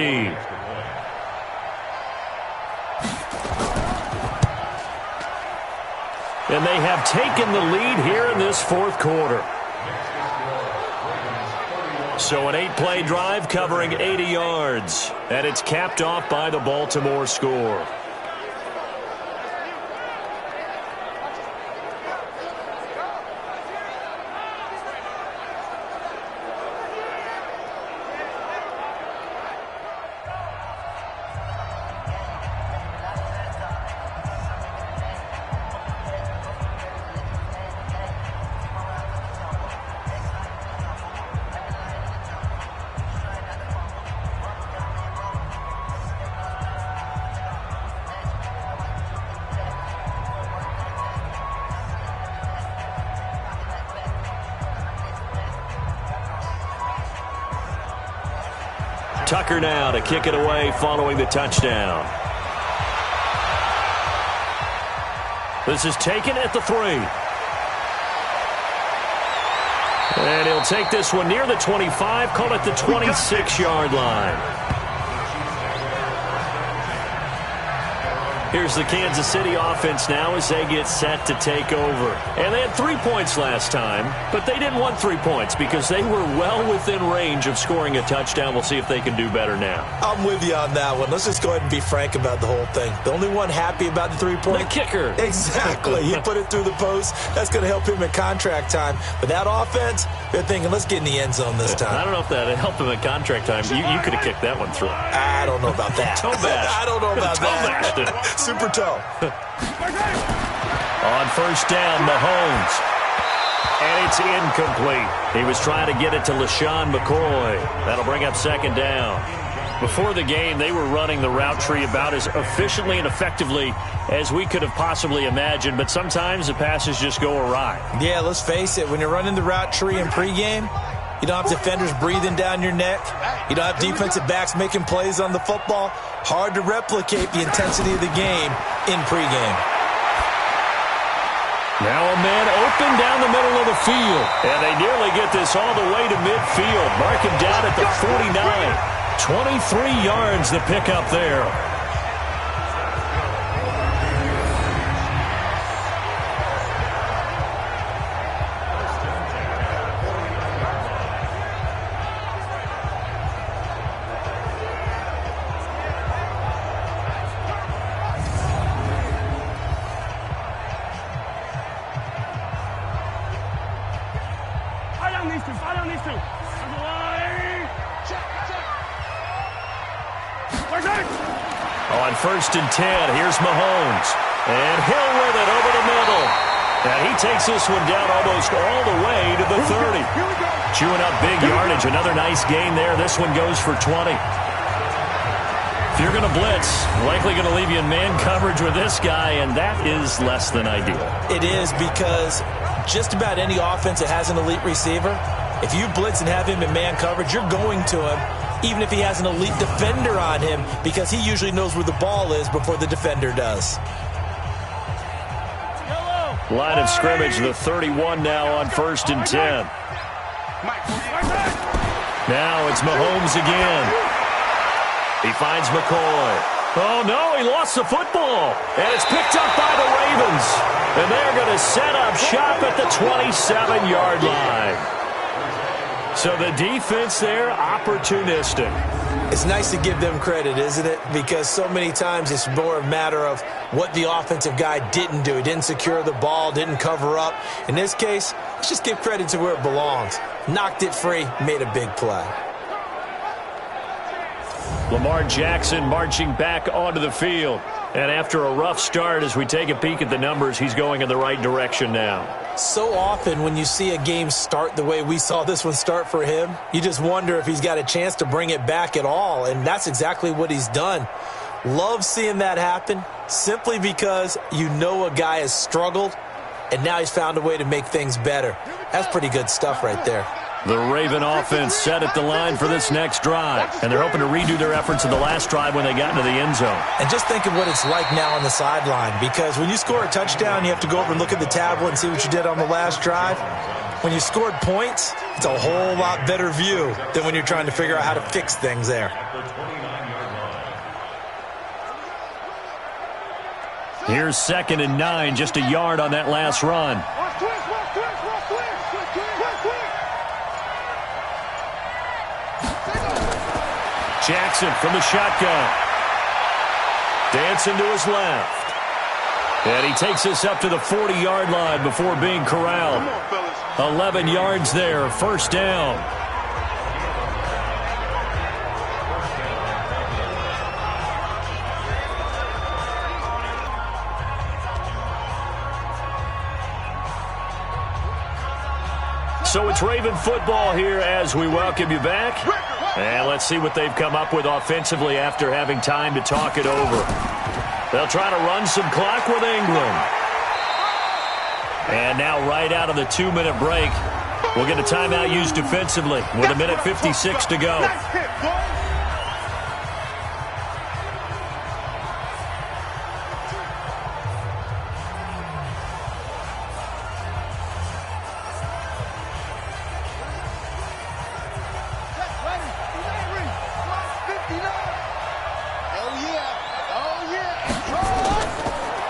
And they have taken the lead here in this fourth quarter. So an 8-play drive covering 80 yards. And it's capped off by the Baltimore score. Tucker now to kick it away following the touchdown. This is taken at the 3. And he'll take this one near the 25, call it the 26-yard line. Here's the Kansas City offense now as they get set to take over. And they had 3 points last time, but they didn't want 3 points because they were well within range of scoring a touchdown. We'll see if they can do better now. I'm with you on that one. Let's just go ahead and be frank about the whole thing. The only one happy about the 3-point. The kicker. Exactly. He put it through the post. That's going to help him at contract time. But that offense, they're thinking, let's get in the end zone this time. I don't know if that helped him at contract time. You could have kicked that one through. I don't know about that. Toe bash. I don't know about that. Toe bashed it. Super toe. On first down, Mahomes. And it's incomplete. He was trying to get it to LaShawn McCoy. That'll bring up second down. Before the game, they were running the route tree about as efficiently and effectively as we could have possibly imagined, but sometimes the passes just go awry. Yeah, let's face it. When you're running the route tree in pregame, you don't have defenders breathing down your neck. You don't have defensive backs making plays on the football. Hard to replicate the intensity of the game in pregame. Now a man open down the middle of the field. And they nearly get this all the way to midfield. Mark him down at the 49. 23 yards to pick up there. On 1st and 10, here's Mahomes. And Hill with it over the middle. And he takes this one down almost all the way to the 30. Chewing up big yardage. Another nice gain there. This one goes for 20. If you're going to blitz, likely going to leave you in man coverage with this guy, and that is less than ideal. It is, because just about any offense that has an elite receiver, if you blitz and have him in man coverage, you're going to him, even if he has an elite defender on him, because he usually knows where the ball is before the defender does. Line of scrimmage, the 31 now on 1st and 10. Now it's Mahomes again. He finds McCoy. Oh, no, he lost the football. And it's picked up by the Ravens. And they're going to set up shop at the 27-yard line. So the defense there, opportunistic. It's nice to give them credit, isn't it? Because so many times it's more a matter of what the offensive guy didn't do. He didn't secure the ball, didn't cover up. In this case, let's just give credit to where it belongs. Knocked it free, made a big play. Lamar Jackson marching back onto the field. And after a rough start, as we take a peek at the numbers, he's going in the right direction now. So often when you see a game start the way we saw this one start for him, you just wonder if he's got a chance to bring it back at all, and that's exactly what he's done. Love seeing that happen, simply because you know a guy has struggled, and now he's found a way to make things better. That's pretty good stuff right there. The Raven offense set at the line for this next drive, and they're hoping to redo their efforts in the last drive when they got into the end zone. And just think of what it's like now on the sideline, because when you score a touchdown, you have to go over and look at the tablet and see what you did on the last drive. When you scored points, it's a whole lot better view than when you're trying to figure out how to fix things there. Here's 2nd and 9, just a yard on that last run. Jackson from the shotgun. Dancing to his left. And he takes this up to the 40-yard line before being corralled. 11 yards there, 1st down. So it's Raven football here as we welcome you back. And let's see what they've come up with offensively after having time to talk it over. They'll try to run some clock with Ingram. And now right out of the 2-minute break, we'll get a timeout used defensively with 1:56 to go.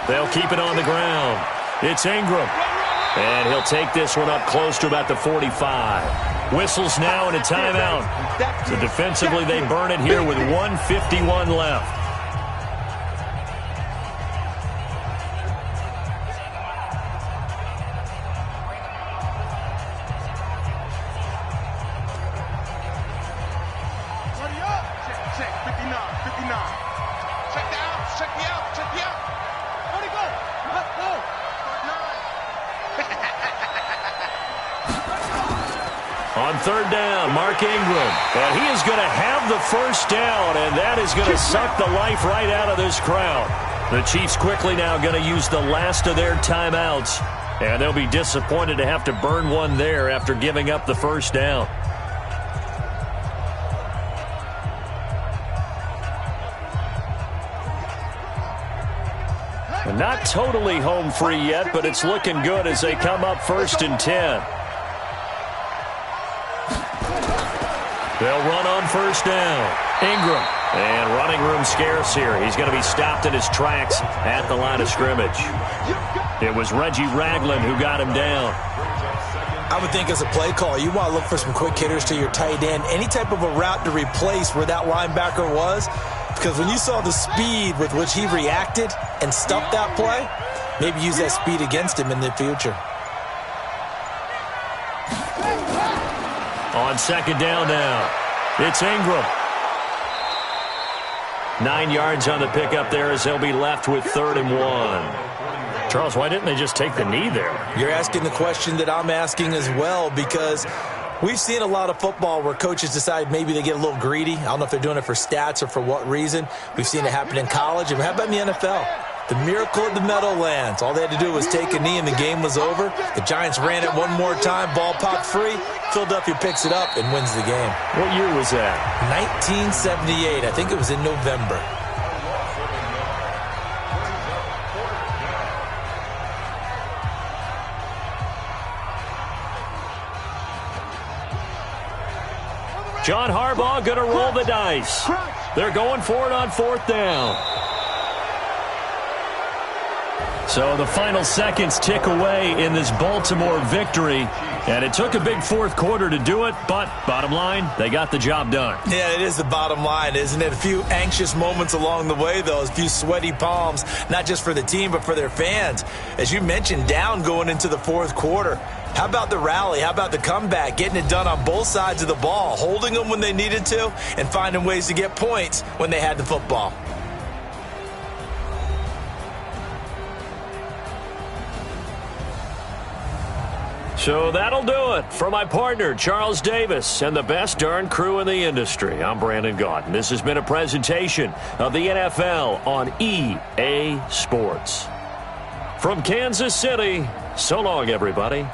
They'll keep it on the ground. It's Ingram. And he'll take this one up close to about the 45. Whistles now and a timeout. So defensively, they burn it here with 1:51 left. On on third down, Mark Ingram. And he is going to have the first down, and that is going to suck the life right out of this crowd. The Chiefs quickly now going to use the last of their timeouts, and they'll be disappointed to have to burn one there after giving up the first down. Not totally home free yet, but it's looking good as they come up 1st and 10. They'll run on first down. Ingram. And running room scarce here. He's going to be stopped in his tracks at the line of scrimmage. It was Reggie Ragland who got him down. I would think as a play call, you want to look for some quick hitters to your tight end. Any type of a route to replace where that linebacker was. Because when you saw the speed with which he reacted and stuffed that play, maybe use that speed against him in the future. On second down now, it's Ingram. 9 yards on the pickup there as they'll be left with 3rd and 1. Charles, why didn't they just take the knee there? You're asking the question that I'm asking as well, because we've seen a lot of football where coaches decide maybe they get a little greedy. I don't know if they're doing it for stats or for what reason. We've seen it happen in college. And how about in the NFL? The miracle of the Meadowlands. All they had to do was take a knee and the game was over. The Giants ran it one more time. Ball popped free. Philadelphia picks it up and wins the game. What year was that? 1978. I think it was in November. John Harbaugh going to roll the dice. They're going for it on 4th down. So the final seconds tick away in this Baltimore victory. And it took a big 4th quarter to do it, but bottom line, they got the job done. Yeah, it is the bottom line, isn't it? A few anxious moments along the way, though, a few sweaty palms, not just for the team, but for their fans. As you mentioned, down going into the 4th quarter. How about the rally? How about the comeback? Getting it done on both sides of the ball, holding them when they needed to, and finding ways to get points when they had the football. So that'll do it for my partner, Charles Davis, and the best darn crew in the industry. I'm Brandon Gaudin. This has been a presentation of the NFL on EA Sports. From Kansas City, so long, everybody.